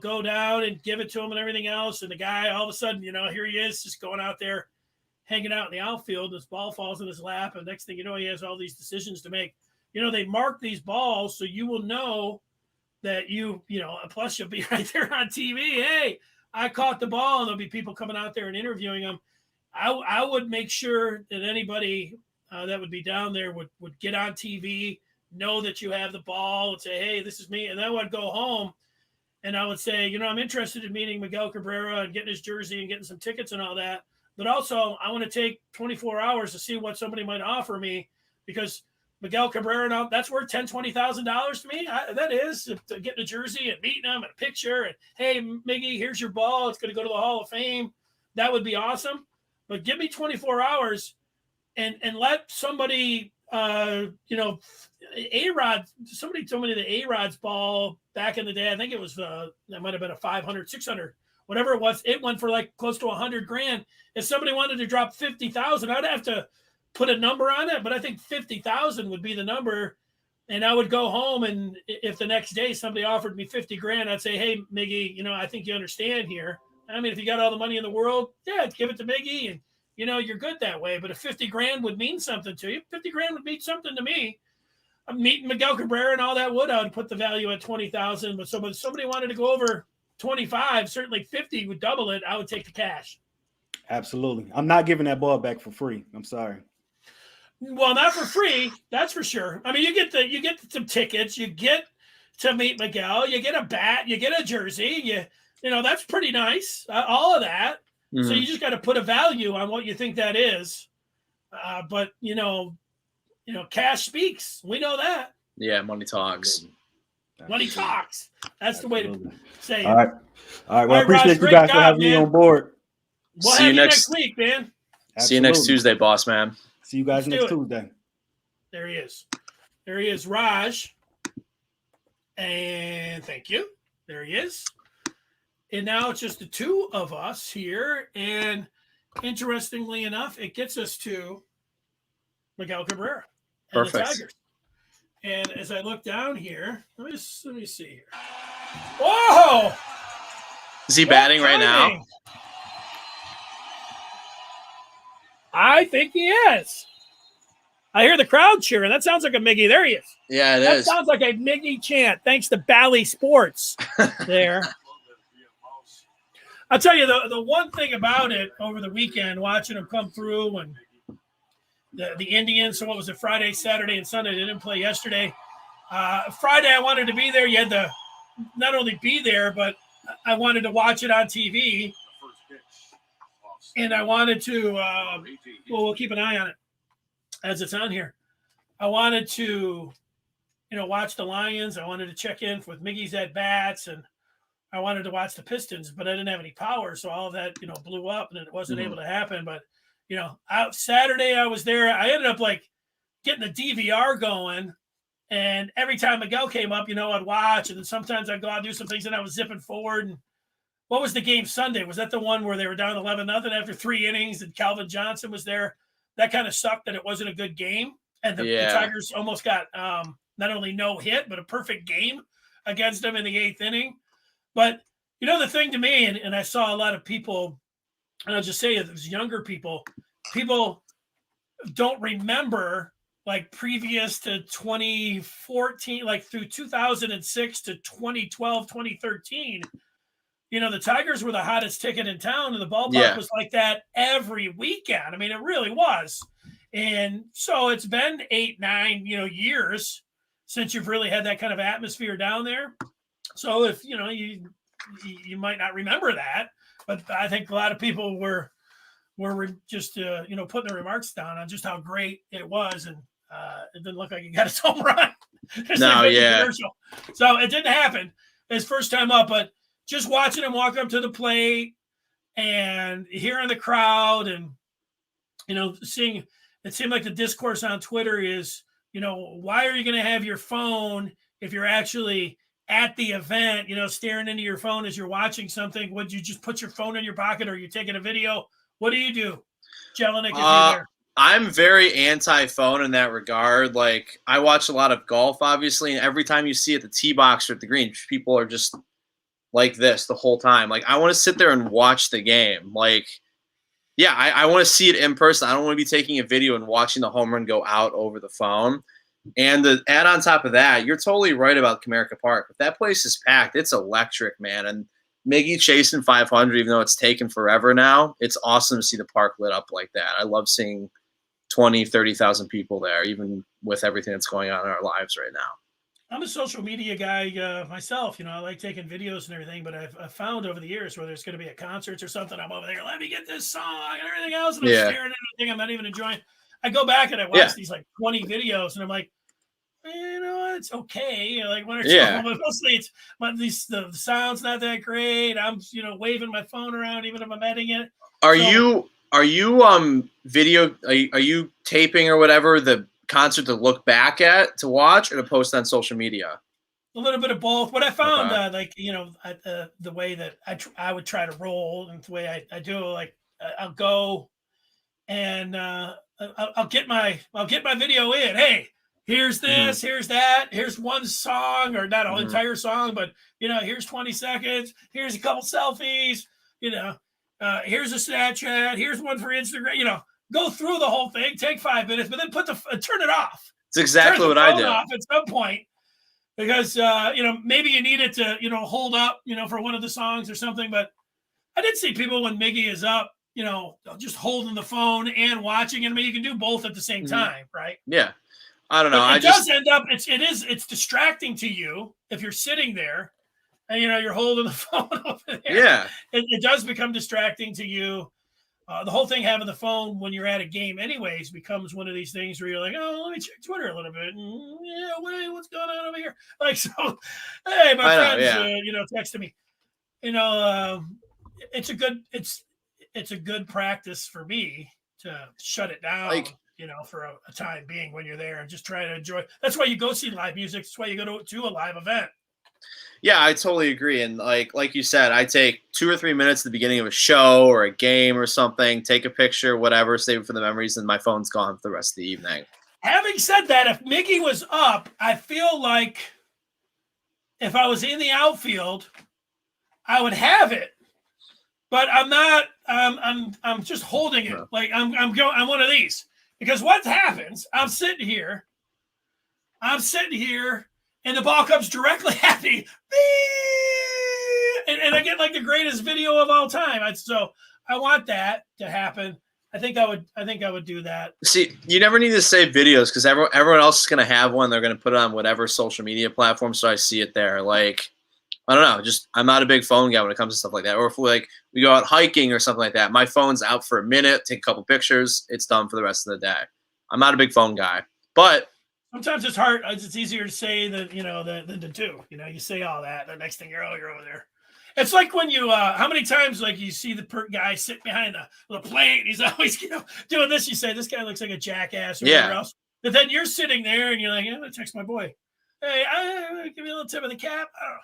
go down and give it to him and everything else. And the guy, all of a sudden, here he is just going out there, hanging out in the outfield. This ball falls in his lap. And next thing you know, he has all these decisions to make. They mark these balls so you will know that plus you'll be right there on TV. Hey, I caught the ball, and there'll be people coming out there and interviewing them. I would make sure that anybody that would be down there would get on TV, know that you have the ball, and say, hey, this is me. And then I would go home, and I would say, I'm interested in meeting Miguel Cabrera and getting his jersey and getting some tickets and all that. But also, I want to take 24 hours to see what somebody might offer me, because Miguel Cabrera, that's worth $10,000, $20,000 to me. That is, to get a jersey and meeting him and a picture. And, hey, Miggy, here's your ball. It's going to go to the Hall of Fame. That would be awesome. But give me 24 hours and let somebody, A-Rod, somebody told me that A-Rod's ball back in the day, I think it was, that might have been a 500, 600, whatever it was. It went for like close to $100,000. If somebody wanted to drop 50,000, I'd have to put a number on it, but I think 50,000 would be the number. And I would go home, and if the next day somebody offered me 50 grand, I'd say, hey, Miggy, I think you understand here. I mean, if you got all the money in the world, yeah, give it to Miggy, and you're good that way. But if 50 grand would mean something to you, 50 grand would mean something to me. I'm meeting Miguel Cabrera and all that I would put the value at 20,000. But if somebody wanted to go over 25, certainly 50 would double it. I would take the cash. Absolutely. I'm not giving that ball back for free. I'm sorry. Well, not for free, that's for sure. I mean, you get some tickets, you get to meet Miguel, you get a bat, you get a jersey, that's pretty nice. All of that. Mm-hmm. So you just got to put a value on what you think that is. But cash speaks. We know that. Yeah, money talks. when he talks. That's the way to say it. All right. Well, I Raj, appreciate you great guys for job, having me man. on board. We'll See have you you next- next week, man. See you next Absolutely. Tuesday, boss man. See you guys Let's next do Tuesday. There he is. There he is, Raj. And thank you. There he is. And now it's just the two of us here. And interestingly enough, it gets us to Miguel Cabrera and the Perfect. Tigers. And as I look down here, let me see here. Whoa! Is he batting right now? Timing. I think he is. I hear the crowd cheering. That sounds like a Miggy. There he is. Yeah, it That is. sounds like a Miggy chant. Thanks to Bally Sports. There. I'll tell you the one thing about it over the weekend, watching them come through, and the Indians. So what was it? Friday, Saturday, and Sunday. They didn't play yesterday. Friday, I wanted to be there. You had to not only be there, but I wanted to watch it on TV, and I wanted to. We'll keep an eye on it as it's on here. I wanted to, watch the Lions. I wanted to check in with Miggy's at bats, and I wanted to watch the Pistons, but I didn't have any power, so all of that, blew up, and it wasn't able to happen. But Saturday I was there. I ended up getting the DVR going, and every time Miguel came up, I'd watch, and then sometimes I'd go out and do some things, and I was zipping forward. And what was the game Sunday? Was that the one where they were down 11-0 after 3 innings, and Calvin Johnson was there? That kind of sucked that it wasn't a good game, and the Tigers almost got not only no hit, but a perfect game against them in the 8th inning. But the thing to me, and I saw a lot of people, and I'll just say it was younger people don't remember previous to 2014, through 2006 to 2012, 2013. The Tigers were the hottest ticket in town, and the ballpark was like that every weekend. I mean, it really was. And so it's been 8, 9, years since you've really had that kind of atmosphere down there. So if, you might not remember that, but I think a lot of people were just, putting their remarks down on just how great it was. And it didn't look like he got his home run. So it didn't happen his first time up, but just watching him walk up to the plate and hearing the crowd and, seeing, it seemed like the discourse on Twitter is, why are you going to have your phone if you're actually at the event, staring into your phone as you're watching something? Would you just put your phone in your pocket, or are you taking a video? What do you do, Jelinek, if you're there? I'm very anti-phone in that regard. I watch a lot of golf, obviously, and every time you see at the tee box or at the green, people are just like this the whole time. I want to sit there and watch the game. I want to see it in person. I don't want to be taking a video and watching the home run go out over the phone. And to add on top of that, you're totally right about Comerica Park. If that place is packed, it's electric, man. And Miggy chasing 500, even though it's taken forever now, it's awesome to see the park lit up like that. I love seeing 20, 30,000 people there, even with everything that's going on in our lives right now. I'm a social media guy myself. I like taking videos and everything, but I've found over the years where there's going to be a concert or something, I'm over there, let me get this song and everything else, and I'm staring at anything I'm not even enjoying. I go back and I watch these 20 videos, and I'm like, it's okay. One or two, but mostly it's the sound's not that great. I'm waving my phone around even if I'm editing it. Are you video? Are you taping or whatever the concert to look back at, to watch, or to post on social media? A little bit of both. What I found, the way that I would try to roll, and the way I do, I'll go and I'll get my video in. Hey, here's this, here's that, here's one song, or not an entire song, but here's 20 seconds, here's a couple selfies, here's a Snapchat, here's one for Instagram, go through the whole thing, take 5 minutes, but then turn it off. It's exactly what I do. Off at some point, because maybe you need it to hold up for one of the songs or something. But I did see people when Miggy is up, just holding the phone and watching. And I mean, you can do both at the same time, right? Yeah. I don't know. But does end up. It's distracting to you if you're sitting there and you're holding the phone over there. Yeah. It does become distracting to you. the whole thing having the phone when you're at a game anyways becomes one of these things where you're like, oh, let me check Twitter a little bit. Yeah, wait, what's going on over here? Like, so, hey, my friends, texted me. It's a good practice for me to shut it down, for a time being when you're there and just try to enjoy. That's why you go see live music. That's why you go to a live event. Yeah, I totally agree. And like you said, I take 2 or 3 minutes at the beginning of a show or a game or something, take a picture, whatever, save it for the memories, and my phone's gone for the rest of the evening. Having said that, if Miggy was up, I feel like if I was in the outfield, I would have it. But I'm not. I'm just holding it. Like I'm one of these, because what happens? I'm sitting here, and the ball comes directly at me, and I get like the greatest video of all time. So I want that to happen. I think I would do that. See, you never need to save videos because everyone else is going to have one. They're going to put it on whatever social media platform, so I see it there. Like, I don't know. Just I'm not a big phone guy when it comes to stuff like that. Or if we go out hiking or something like that, my phone's out for a minute, take a couple pictures, it's done for the rest of the day. I'm not a big phone guy, but sometimes it's hard. It's easier to say than than to do. You say all that, the next thing you're over there. It's like when you how many times like you see the guy sitting behind the plate, he's always doing this. You say this guy looks like a jackass or whatever else. But then you're sitting there and you're like, I'm gonna text my boy. Hey, give me a little tip of the cap. I don't know.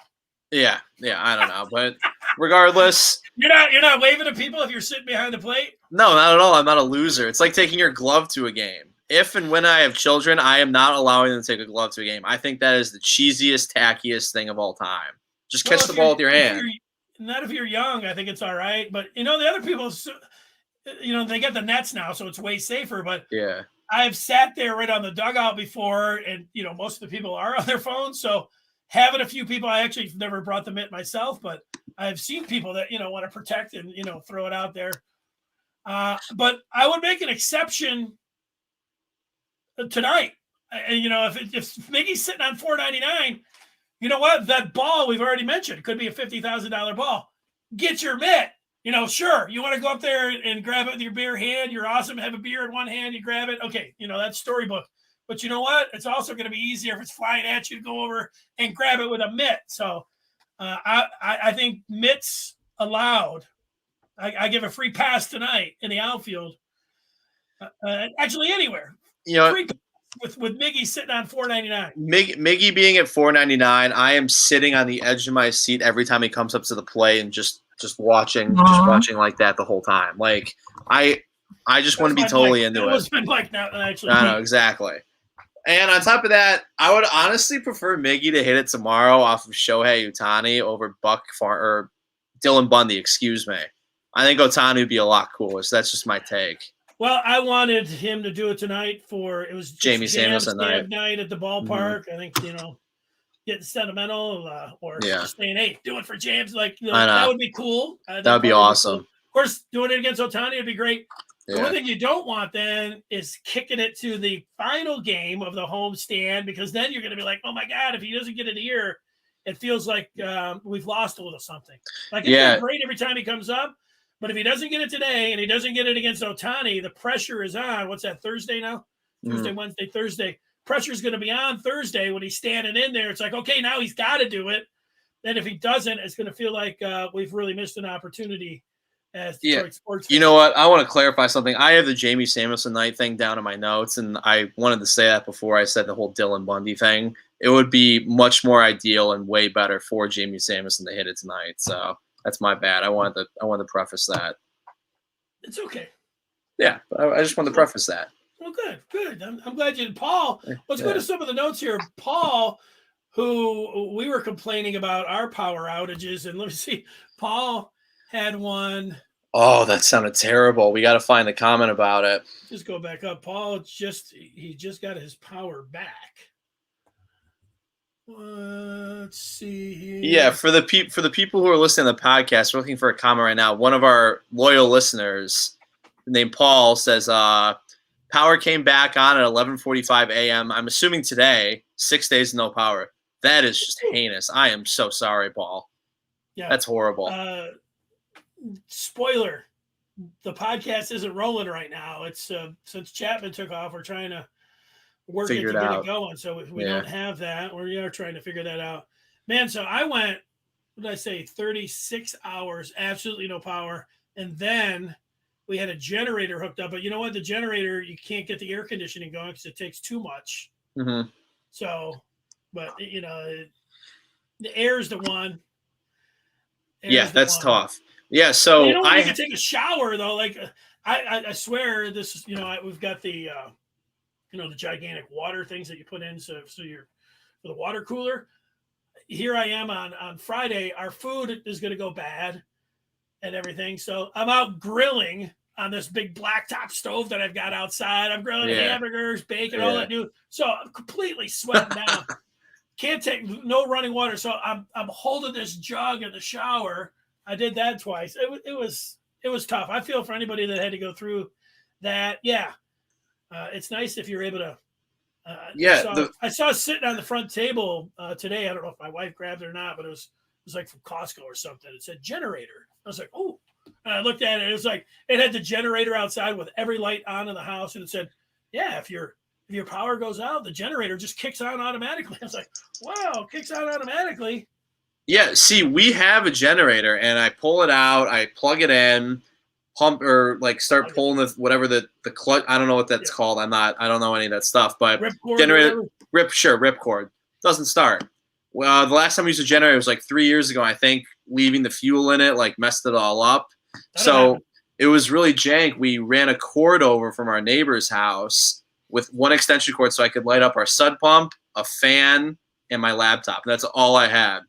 Yeah, I don't know, but regardless, you're not waving at people if you're sitting behind the plate. No, not at all. I'm not a loser. It's like taking your glove to a game. If and when I have children, I am not allowing them to take a glove to a game. I think that is the cheesiest, tackiest thing of all time. Just catch the ball with your hand. Not if you're young. I think it's all right, but the other people, they get the nets now, so it's way safer. But yeah, I've sat there right on the dugout before, and most of the people are on their phones, so. Having a few people, I actually never brought the mitt myself, but I've seen people that, want to protect and, throw it out there. But I would make an exception tonight. If Miggy's sitting on $4.99, you know what? That ball we've already mentioned could be a $50,000 ball. Get your mitt. Sure, you want to go up there and grab it with your bare hand. You're awesome. Have a beer in one hand, you grab it. Okay, that's storybook. But you know what? It's also going to be easier if it's flying at you to go over and grab it with a mitt. So I think mitts allowed. I give a free pass tonight in the outfield. Actually, anywhere. Free pass with Miggy sitting on $4.99. Miggy being at $4.99, I am sitting on the edge of my seat every time he comes up to the plate and just watching like that the whole time. Like I just want to be totally into it. It was like that actually. I know exactly. And on top of that, I would honestly prefer Miggy to hit it tomorrow off of Shohei Ohtani over or Dylan Bundy, excuse me. I think Ohtani would be a lot cooler, so that's just my take. Well, I wanted him to do it tonight it was Jamie Samuelson night at the ballpark. Mm-hmm. I think, getting sentimental or just saying, hey, do it for James. Like, that would be cool. That would be awesome. Cool. Of course, doing it against Ohtani would be great. Yeah. The one thing you don't want then is kicking it to the final game of the home stand, because then you're going to be like, oh my God, if he doesn't get it here, it feels like we've lost a little something. Like, it's great every time he comes up, but if he doesn't get it today and he doesn't get it against Ohtani, the pressure is on. What's that, Thursday now? Tuesday, Wednesday, Thursday. Pressure is going to be on Thursday when he's standing in there. It's like, okay, now he's got to do it. Then if he doesn't, it's going to feel like we've really missed an opportunity. Sports you know what? I want to clarify something. I have the Jamie Samuelson night thing down in my notes, and I wanted to say that before I said the whole Dylan Bundy thing. It would be much more ideal and way better for Jamie Samuelson to hit it tonight. So that's my bad. I wanted to preface that. It's okay. Yeah, I just wanted to preface that. Well, good. I'm glad you did. Paul, let's go to some of the notes here. Paul, who we were complaining about our power outages, and let me see. Paul had one. Oh, that sounded terrible. We got to find the comment about it. Just go back up. Paul he just got his power back. Let's see here. Yeah, for the people who are listening to the podcast, we're looking for a comment right now. One of our loyal listeners, named Paul, says power came back on at 11:45 a.m. I'm assuming today. 6 days no power. That is just heinous. I am so sorry, Paul. Yeah, that's horrible. Spoiler, the podcast isn't rolling right now. It's since Chapman took off, we're trying to work Figure it to it get out. it going. So if we Yeah. don't have that, we are trying to figure that out. Man, so I went, what did I say, 36 hours, absolutely no power. And then we had a generator hooked up. But you know what? The generator, you can't get the air conditioning going because it takes too much. Mm-hmm. So, but, you know, the air is the one. Yeah, that's tough. Yeah, so you don't want to take a shower though. Like I swear this is, you know, we've got the you know, the gigantic water things that you put in so you're for the water cooler. Here I am on Friday. Our food is going to go bad and everything. So I'm out grilling on this big blacktop stove that I've got outside. I'm grilling hamburgers, bacon, all that new. So I'm completely sweating down. Can't take no running water. So I'm holding this jug in the shower. I did that twice. It was tough. I feel for anybody that had to go through that. Yeah. It's nice if you're able to. I saw it sitting on the front table today. I don't know if my wife grabbed it or not, but it was like from Costco or something. It said generator. I was like, oh. And I looked at it. It was like it had the generator outside with every light on in the house, and it said, yeah, if your power goes out, the generator just kicks on automatically. I was like, wow, kicks on automatically. Yeah, see, we have a generator, and I pull it out, I plug it in, pump or like start pulling the whatever the clutch. I don't know what that's called. I don't know any of that stuff. But generator, ripcord doesn't start. Well, the last time we used a generator was like 3 years ago. I think leaving the fuel in it like messed it all up. So it was really jank. We ran a cord over from our neighbor's house with one extension cord so I could light up our sud pump, a fan, and my laptop. And that's all I had.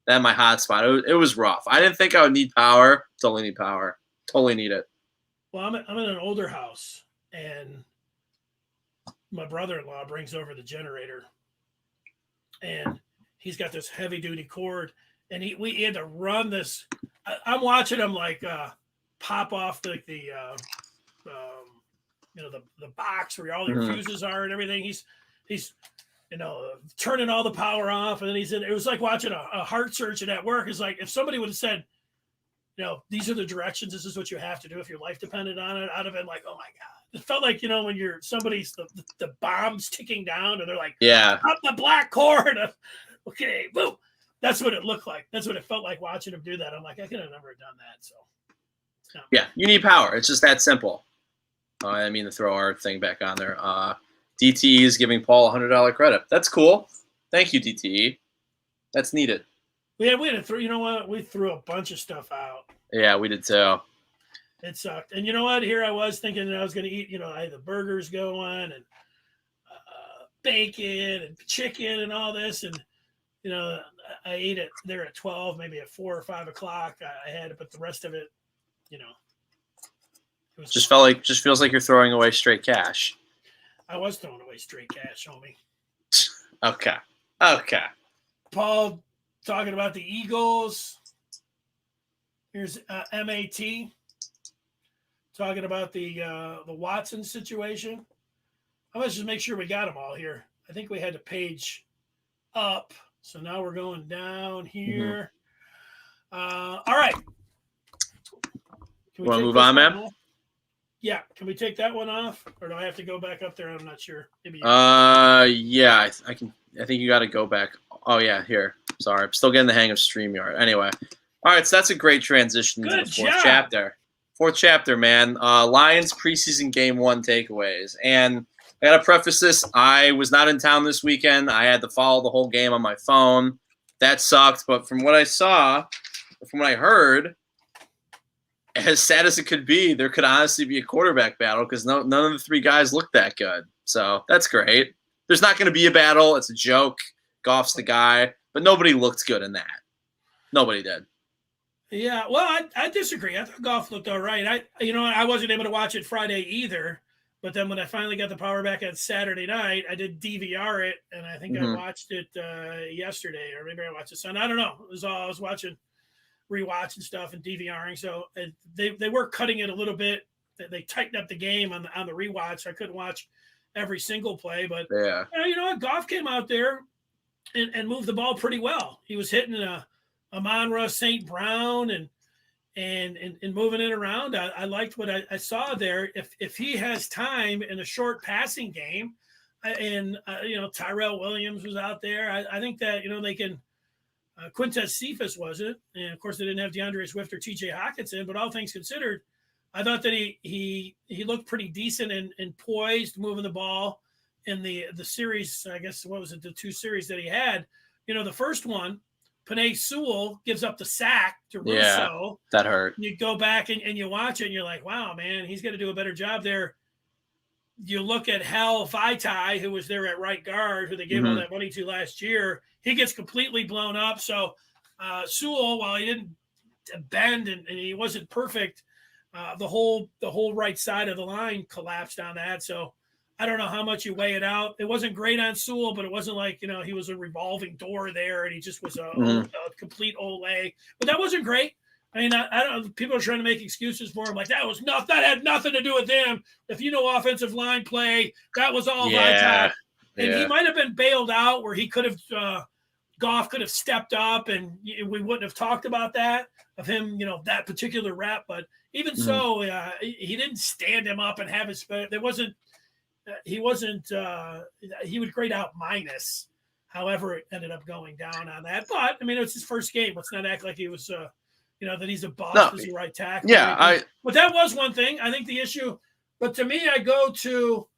That my hotspot. It was rough. I didn't think I would need power. Totally need power. Totally need it. Well, I'm in an older house, and my brother-in-law brings over the generator, and he's got this heavy-duty cord, and we had to run this. I'm watching him like pop off the you know, the box where all your fuses are and everything. He's you know, turning all the power off, and then it was like watching a heart surgeon at work. It's like if somebody would have said, you know, these are the directions, this is what you have to do if your life depended on it, I'd have been like, oh my God. It felt like, you know, when somebody's the bomb's ticking down and they're like, up the black cord. Okay, boom. That's what it looked like. That's what it felt like watching him do that. I'm like, I could have never done that. So yeah, you need power. It's just that simple. I didn't mean to throw our thing back on there. DTE is giving Paul $100 credit. That's cool. Thank you, DTE. That's needed. We had to throw. You know what? We threw a bunch of stuff out. Yeah, we did too. It sucked. And you know what? Here I was thinking that I was going to eat. You know, I had the burgers going and bacon and chicken and all this, and you know, I ate it there at 12, maybe at 4 or 5 o'clock. I had it, but the rest of it, you know, it was just feels like you're throwing away straight cash. I was throwing away straight cash, homie. Okay. Paul talking about the Eagles. Here's MAT talking about the Watson situation. Let's just make sure we got them all here. I think we had to page up, so now we're going down here. All right. Want to move on, man? Yeah, can we take that one off, or do I have to go back up there? I'm not sure. Maybe. Yeah, I can. I think you got to go back. Oh yeah, here. Sorry, I'm still getting the hang of StreamYard. Anyway, all right, so that's a great transition to the fourth chapter. Fourth chapter, man. Lions preseason game 1 takeaways, and I gotta preface this. I was not in town this weekend. I had to follow the whole game on my phone. That sucked, but from what I saw, from what I heard, as sad as it could be, there could honestly be a quarterback battle because none of the 3 guys looked that good. So that's great. There's not going to be a battle. It's a joke. Goff's the guy, but nobody looked good in that. Nobody did. Yeah, well, I disagree. I thought Goff looked all right. I wasn't able to watch it Friday either. But then when I finally got the power back on Saturday night, I did DVR it, and I think I watched it yesterday, or maybe I watched it Sunday. I don't know. I was watching, rewatching stuff and DVRing. So they were cutting it a little bit. They tightened up the game on the rewatch. So I couldn't watch every single play, but yeah, you know what? Goff came out there and moved the ball pretty well. He was hitting a Amon-Ra St. Brown and and moving it around. I liked what I saw there. If he has time in a short passing game, and Tyrell Williams was out there, I think that they can. Quintez Cephas wasn't, and of course they didn't have DeAndre Swift or TJ Hawkinson. But all things considered, I thought that he looked pretty decent and poised, moving the ball in the series. I guess what was it? The 2 series that he had. The first one, Penei Sewell gives up the sack to Russo. Yeah, that hurt. You go back and you watch it, and you're like, wow, man, he's got to do a better job there. You look at Hal Vaitai, who was there at right guard, who they gave all that money to last year. He gets completely blown up. So Sewell, while he didn't bend and he wasn't perfect, the whole right side of the line collapsed on that. So I don't know how much you weigh it out. It wasn't great on Sewell, but it wasn't like, he was a revolving door there and he just was a complete Olay. But that wasn't great. I mean, I don't. People are trying to make excuses for him, like that had nothing to do with him. If offensive line play, that was all Vaitai. And he might have been bailed out where he could have, Goff could have stepped up, and we wouldn't have talked about that of him, that particular rep. But even so, he didn't stand him up and have his. There wasn't. He wasn't. He would grade out minus. However, it ended up going down on that. But I mean, it was his first game. Let's not act like he was. That he's a boss as a right tackle. Yeah, but that was one thing. I think the issue, but to me, I go to,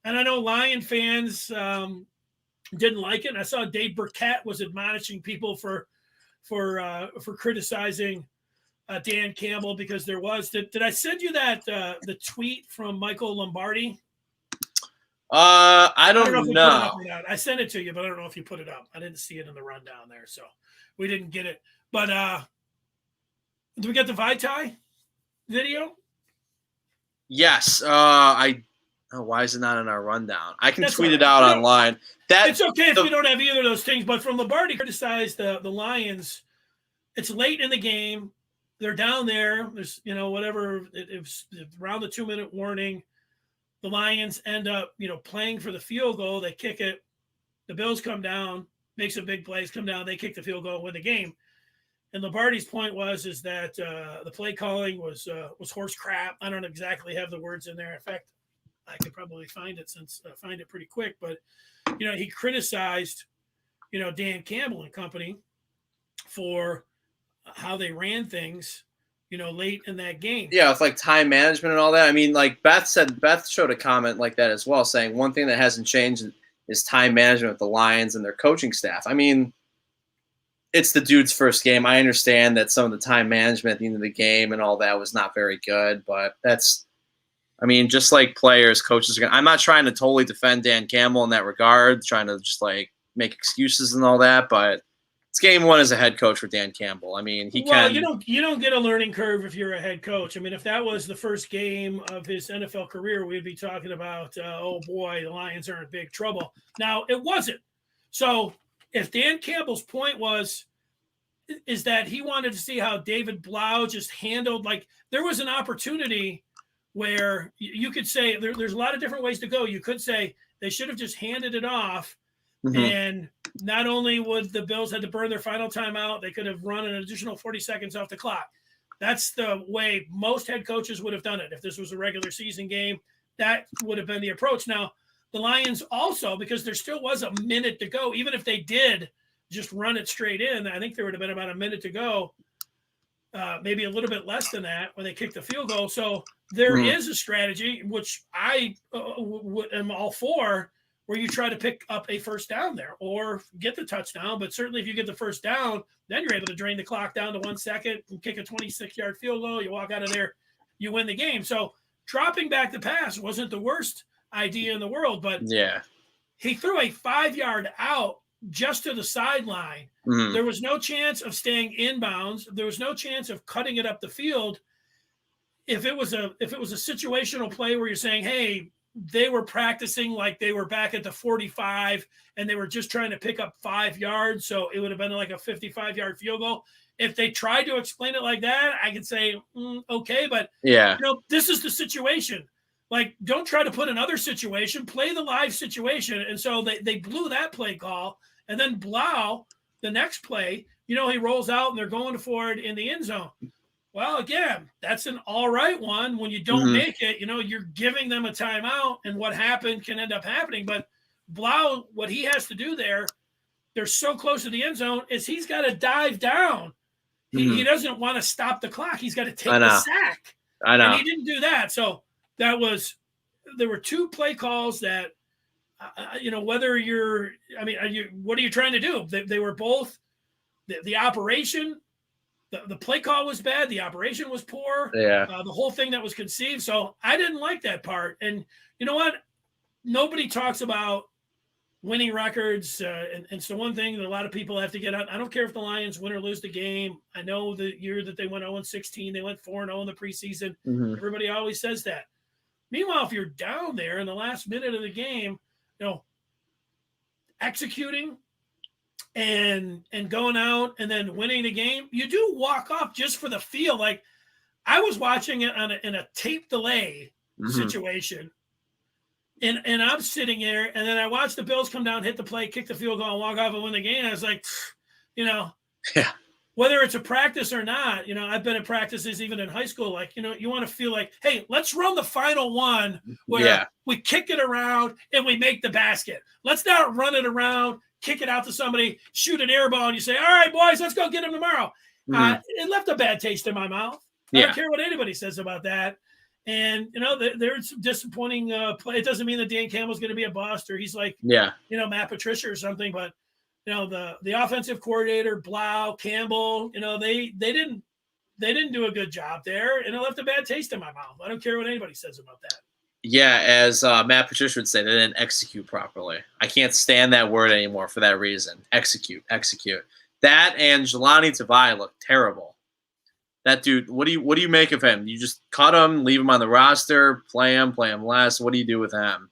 and I know Lion fans didn't like it. And I saw Dave Burkett was admonishing people for criticizing Dan Campbell because there was. Did I send you that the tweet from Michael Lombardi? I don't know. I sent it to you, but I don't know if you put it up. I didn't see it in the rundown there, so we didn't get it. But did we get the Vaitai video? Yes. Why is it not in our rundown? I can tweet it out online. It's okay if you don't have either of those things, but from Lombardi criticized the Lions. It's late in the game. They're down there. There's, whatever. It's around the 2-minute warning. The Lions end up, playing for the field goal. They kick it. The Bills come down, make some big plays, come down. They kick the field goal, win the game. And Lombardi's point was that the play calling was horse crap. I don't exactly have the words in there. In fact, I could probably find it pretty quick. But he criticized Dan Campbell and company for how they ran things late in that game. Yeah, it's like time management and all that. I mean, like Beth showed a comment like that as well, saying one thing that hasn't changed is time management with the Lions and their coaching staff. I mean, it's the dude's first game. I understand that some of the time management at the end of the game and all that was not very good, but just like players, coaches are I'm not trying to totally defend Dan Campbell in that regard, trying to just like make excuses and all that, but it's game 1 as a head coach for Dan Campbell. I mean, you don't get a learning curve if you're a head coach. I mean, if that was the first game of his NFL career, we'd be talking about, oh boy, the Lions are in big trouble. Now, it wasn't. So if Dan Campbell's point is that he wanted to see how David Blau just handled, like there was an opportunity where you could say there's a lot of different ways to go. You could say they should have just handed it off. And not only would the Bills had to burn their final timeout, they could have run an additional 40 seconds off the clock. That's the way most head coaches would have done it. If this was a regular season game, that would have been the approach. Now, the Lions also, because there still was a minute to go, even if they did just run it straight in, I think there would have been about a minute to go, maybe a little bit less than that when they kicked the field goal. So there is a strategy, which I am all for, where you try to pick up a first down there or get the touchdown. But certainly if you get the first down, then you're able to drain the clock down to 1 second and kick a 26-yard field goal. You walk out of there, you win the game. So dropping back the pass wasn't the worst idea in the world, but he threw a 5-yard out just to the sideline. There was no chance of staying inbounds. There was no chance of cutting it up the field. If it was a situational play where you're saying, hey, they were practicing like they were back at the 45 and they were just trying to pick up 5 yards, so it would have been like a 55-yard field goal. If they tried to explain it like that, I could say, okay, but this is the situation. Like, don't try to put another situation, play the live situation. And so they blew that play call. And then Blau, the next play, he rolls out and they're going for it in the end zone. Well, again, that's an all right one. When you don't make it, you're giving them a timeout, and what happened can end up happening. But Blau, what he has to do there, they're so close to the end zone, is he's got to dive down. He doesn't want to stop the clock. He's got to take the sack. I know. And he didn't do that. So there were 2 play calls that, whether what are you trying to do? They were both the operation. The play call was bad. The operation was poor. Yeah. The whole thing that was conceived. So I didn't like that part. And you know what? Nobody talks about winning records. And so one thing that a lot of people have to get out, I don't care if the Lions win or lose the game. I know the year that they went 0-16, they went 4-0 in the preseason. Everybody always says that. Meanwhile, if you're down there in the last minute of the game, executing and going out and then winning the game, you do walk off just for the feel. Like I was watching it in a tape delay situation, and I'm sitting there, and then I watched the Bills come down, hit the play, kick the field goal, and walk off and win the game. I was like, whether it's a practice or not, I've been at practices even in high school. Like, you want to feel like, hey, let's run the final one where we kick it around and we make the basket. Let's not run it around, kick it out to somebody, shoot an air ball, and you say, all right, boys, let's go get him tomorrow. It left a bad taste in my mouth. I don't care what anybody says about that. And, there's some disappointing play. It doesn't mean that Dan Campbell's going to be a bust or he's like, Matt Patricia or something, but the offensive coordinator, Blau, Campbell, they didn't do a good job there, and it left a bad taste in my mouth. I don't care what anybody says about that. Yeah, as Matt Patricia would say, they didn't execute properly. I can't stand that word anymore for that reason. Execute. That and Jelani Tavai looked terrible. That dude, what do you make of him? You just cut him, leave him on the roster, play him less. What do you do with him?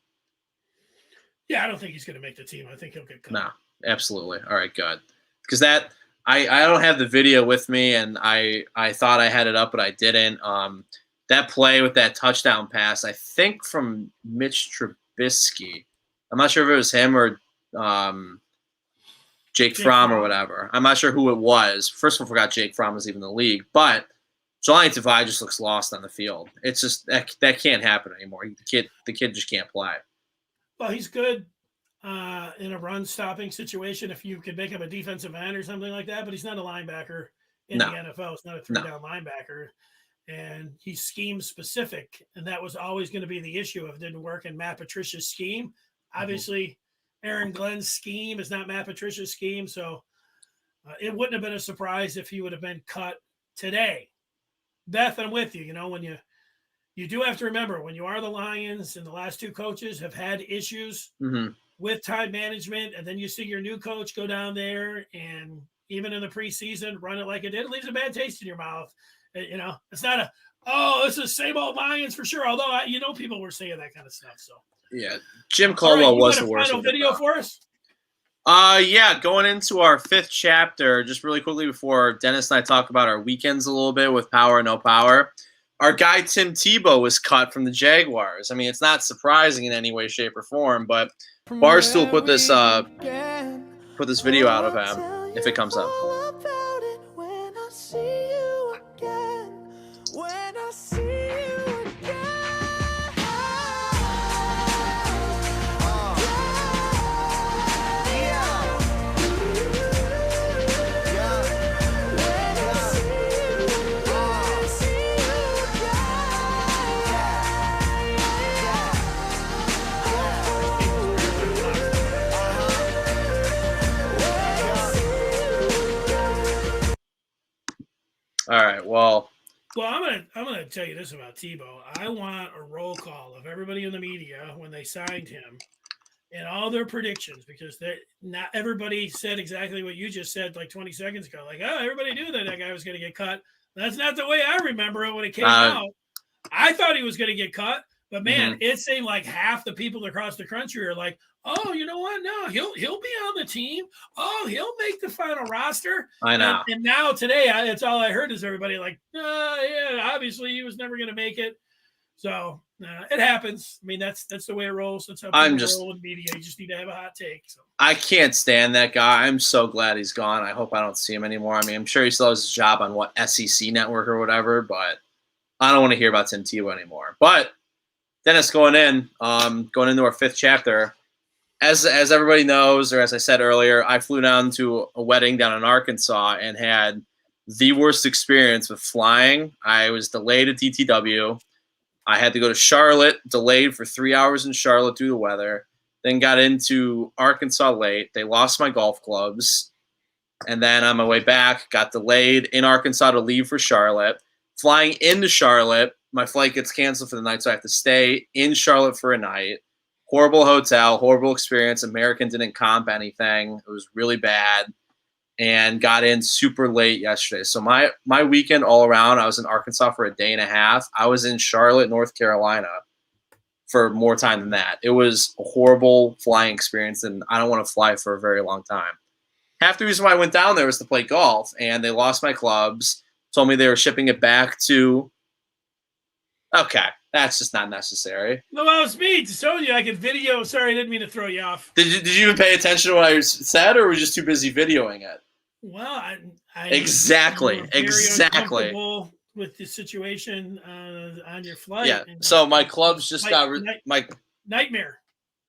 Yeah, I don't think he's going to make the team. I think he'll get cut. No. Absolutely. All right, good. Because I don't have the video with me, and I thought I had it up, but I didn't. That play with that touchdown pass, I think from Mitch Trubisky. I'm not sure if it was him or Jake Fromm or whatever. I'm not sure who it was. First of all, I forgot Jake Fromm was even in the league. But Jelani Tavai just looks lost on the field. It's just that can't happen anymore. The kid just can't play. Well, he's good. In a run-stopping situation, if you could make him a defensive end or something like that, but he's not a linebacker in the NFL. It's not a three-down linebacker, and he's scheme-specific, and that was always going to be the issue if it didn't work in Matt Patricia's scheme. Obviously, Aaron Glenn's scheme is not Matt Patricia's scheme, so it wouldn't have been a surprise if he would have been cut today. Beth, I'm with you. When you do have to remember, when you are the Lions and the last 2 coaches have had issues with time management, and then you see your new coach go down there and even in the preseason run it like it did, it leaves a bad taste in your mouth. It's not this is same old Lions for sure. Although people were saying that kind of stuff. So yeah, Jim Caldwell was the worst. Final video for us. Going into our 5th chapter, just really quickly before Dennis and I talk about our weekends a little bit with power and no power. Our guy Tim Tebow was cut from the Jaguars. I mean, it's not surprising in any way, shape, or form, but Barstool put this video out of him if it comes up. All right. Well, I'm gonna tell you this about Tebow. I want a roll call of everybody in the media when they signed him and all their predictions, because not everybody said exactly what you just said like 20 seconds ago. Like, everybody knew that guy was going to get cut. That's not the way I remember it when it came out. I thought he was going to get cut, but man, it seemed like half the people across the country are like, oh, you know what? No, he'll be on the team. Oh, he'll make the final roster. I know. And now today, it's all I heard is everybody like, yeah, obviously he was never going to make it. So it happens. I mean, that's the way it rolls. That's how people roll in media. You just need to have a hot take. So I can't stand that guy. I'm so glad he's gone. I hope I don't see him anymore. I mean, I'm sure he still has his job on SEC Network or whatever, but I don't want to hear about Tim Tebow anymore. But Dennis, going into our fifth chapter, as everybody knows, or as I said earlier, I flew down to a wedding down in Arkansas and had the worst experience with flying. I was delayed at DTW. I had to go to Charlotte, delayed for 3 hours in Charlotte due to the weather. Then got into Arkansas late. They lost my golf clubs. And then on my way back, got delayed in Arkansas to leave for Charlotte. Flying into Charlotte, my flight gets canceled for the night, so I have to stay in Charlotte for a night. Horrible hotel, horrible experience. American didn't comp anything. It was really bad. And got in super late yesterday. So my weekend all around, I was in Arkansas for a day and a half. I was in Charlotte, North Carolina for more time than that. It was a horrible flying experience, and I don't want to fly for a very long time. Half the reason why I went down there was to play golf, and they lost my clubs, told me they were shipping it back to – okay, that's just not necessary. No, that was me. Just told you I could video. Sorry, I didn't mean to throw you off. Did you even pay attention to what I said, or were you just too busy videoing it? Well, I exactly with the situation on your flight. Yeah. So my clubs just got my nightmare.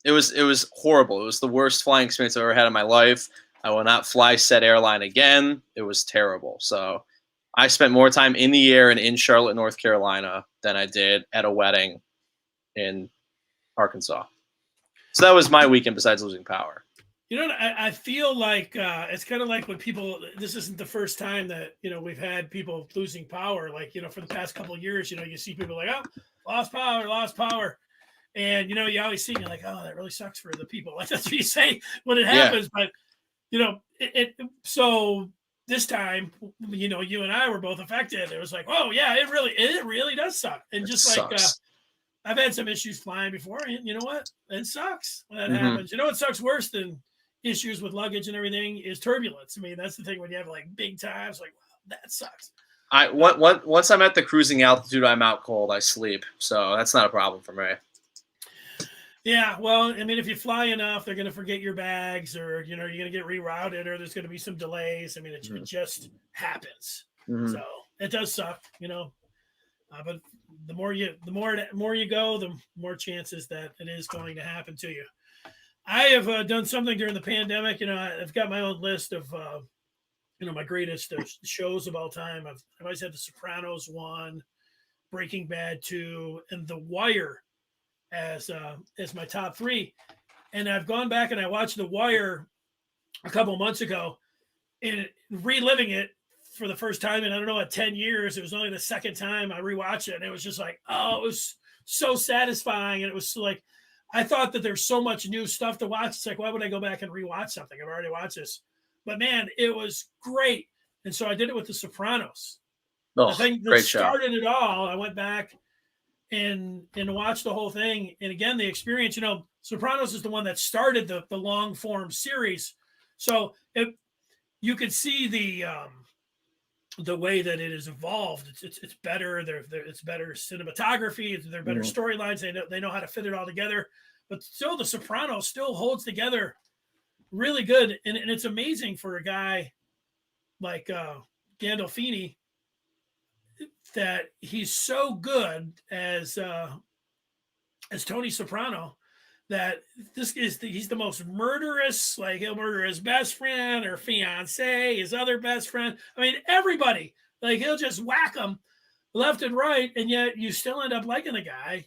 It was horrible. It was the worst flying experience I've ever had in my life. I will not fly said airline again. It was terrible. So I spent more time in the air and in Charlotte, North Carolina than I did at a wedding in Arkansas. So that was my weekend besides losing power. You know, I feel like it's kind of like when people, this isn't the first time that, we've had people losing power. Like, for the past couple of years, you see people like, oh, lost power. And, you always see, you're like, oh, that really sucks for the people. Like, that's what you say when it happens. Yeah. But, so this time, you and I were both affected. It was like, oh, yeah, it really does suck. And just like, I've had some issues flying before. And you know what? It sucks when that happens. You know what sucks worse than issues with luggage and everything is turbulence. I mean, that's the thing when you have like big times, like, wow, that sucks. Once I'm at the cruising altitude, I'm out cold. I sleep. So that's not a problem for me. Yeah. Well, I mean, if you fly enough, they're going to forget your bags or, you're going to get rerouted or there's going to be some delays. I mean, it just happens. So it does suck, but the more you go, the more chances that it is going to happen to you. I have done something during the pandemic. I've got my own list of, my greatest shows of all time. I've always had The Sopranos 1, Breaking Bad 2, and The Wire as my top 3. And I've gone back and I watched The Wire a couple months ago and reliving it for the first time in, I don't know, 10 years. It was only the second time I rewatched it. And it was just like, oh, it was so satisfying. And it was like, I thought that there's so much new stuff to watch. It's like, why would I go back and rewatch something? I've already watched this. But man, it was great. And so I did it with The Sopranos. Oh, I think that started it all. I went back and watched the whole thing. And again, the experience, Sopranos is the one that started the long form series. So you could see the way that it has evolved. It's better. It's better cinematography. They're better storylines. They know how to fit it all together. But still, The Sopranos still holds together really good. And it's amazing for a guy like Gandolfini that he's so good as Tony Soprano that he's the most murderous, like he'll murder his best friend or fiance, his other best friend. I mean, everybody, like he'll just whack them left and right. And yet you still end up liking the guy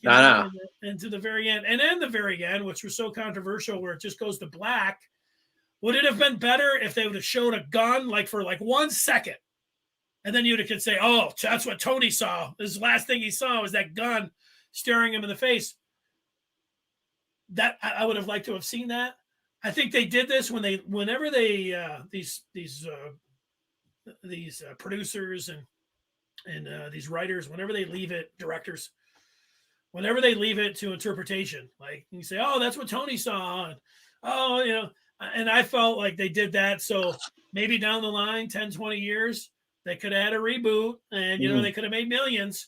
and to the very end. And then the very end, which was so controversial where it just goes to black. Would it have been better if they would have shown a gun like for like 1 second? And then you could say, oh, that's what Tony saw. His last thing he saw was that gun staring him in the face. That I would have liked to have seen that. I think they did this whenever these producers and these writers, whenever they leave it, directors, whenever they leave it to interpretation, like you say, oh, that's what Tony saw. And, and I felt like they did that. So maybe down the line, 10, 20 years, they could have had a reboot and, they could have made millions.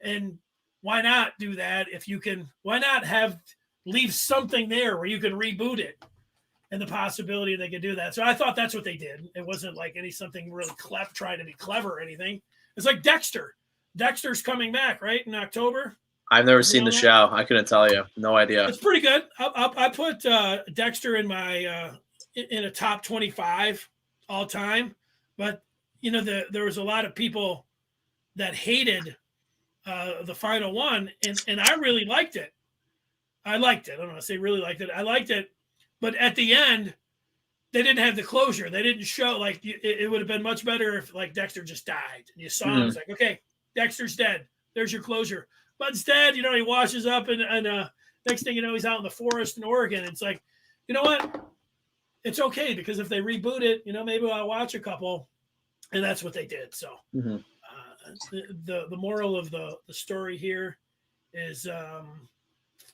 And why not do that if you can? Why not leave something there where you can reboot it, and the possibility they could do that. So I thought that's what they did. It wasn't like something really clever, trying to be clever or anything. It's like Dexter. Dexter's coming back, right, in October. I've never seen the show. I couldn't tell you. No idea. It's pretty good. I put Dexter in my in a top 25 all time, but there was a lot of people that hated the final one, and I really liked it. I liked it. I don't want to say really liked it. I liked it, but at the end, they didn't have the closure. They didn't show it would have been much better if Dexter just died and you saw him. It's like, okay, Dexter's dead. There's your closure. But instead, he washes up and next thing you know, he's out in the forest in Oregon. It's like, you know what? It's okay, because if they reboot it, maybe I'll watch a couple, and that's what they did. So the moral of the story here is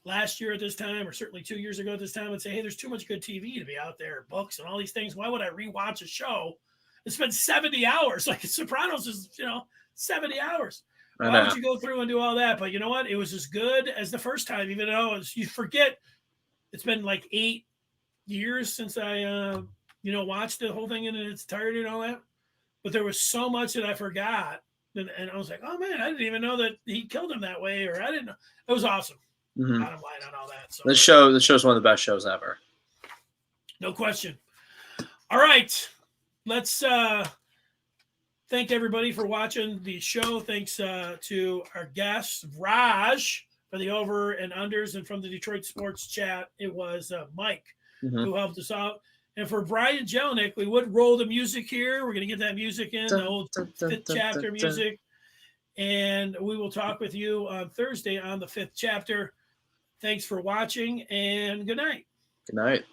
last year at this time, or certainly 2 years ago at this time, I'd say, hey, there's too much good TV to be out there, books and all these things. Why would I rewatch a show and spend 70 hours? Like Sopranos is, 70 hours. Why would you go through and do all that? But you know what? It was as good as the first time, even though you forget it's been like 8 years since I, watched the whole thing in its entirety and all that. But there was so much that I forgot. And I was like, oh, man, I didn't even know that he killed him that way. Or I didn't know. It was awesome. Bottom line on all that. So this show's one of the best shows ever. No question. All right. Let's thank everybody for watching the show. Thanks to our guests, Raaj, for the over and unders, and from the Detroit Sports Chat, it was Mike who helped us out. And for Brian Jelinek, we would roll the music here. We're going to get that music in, the old Fifth Chapter music. And we will talk with you on Thursday on the Fifth Chapter. Thanks for watching, and good night. Good night.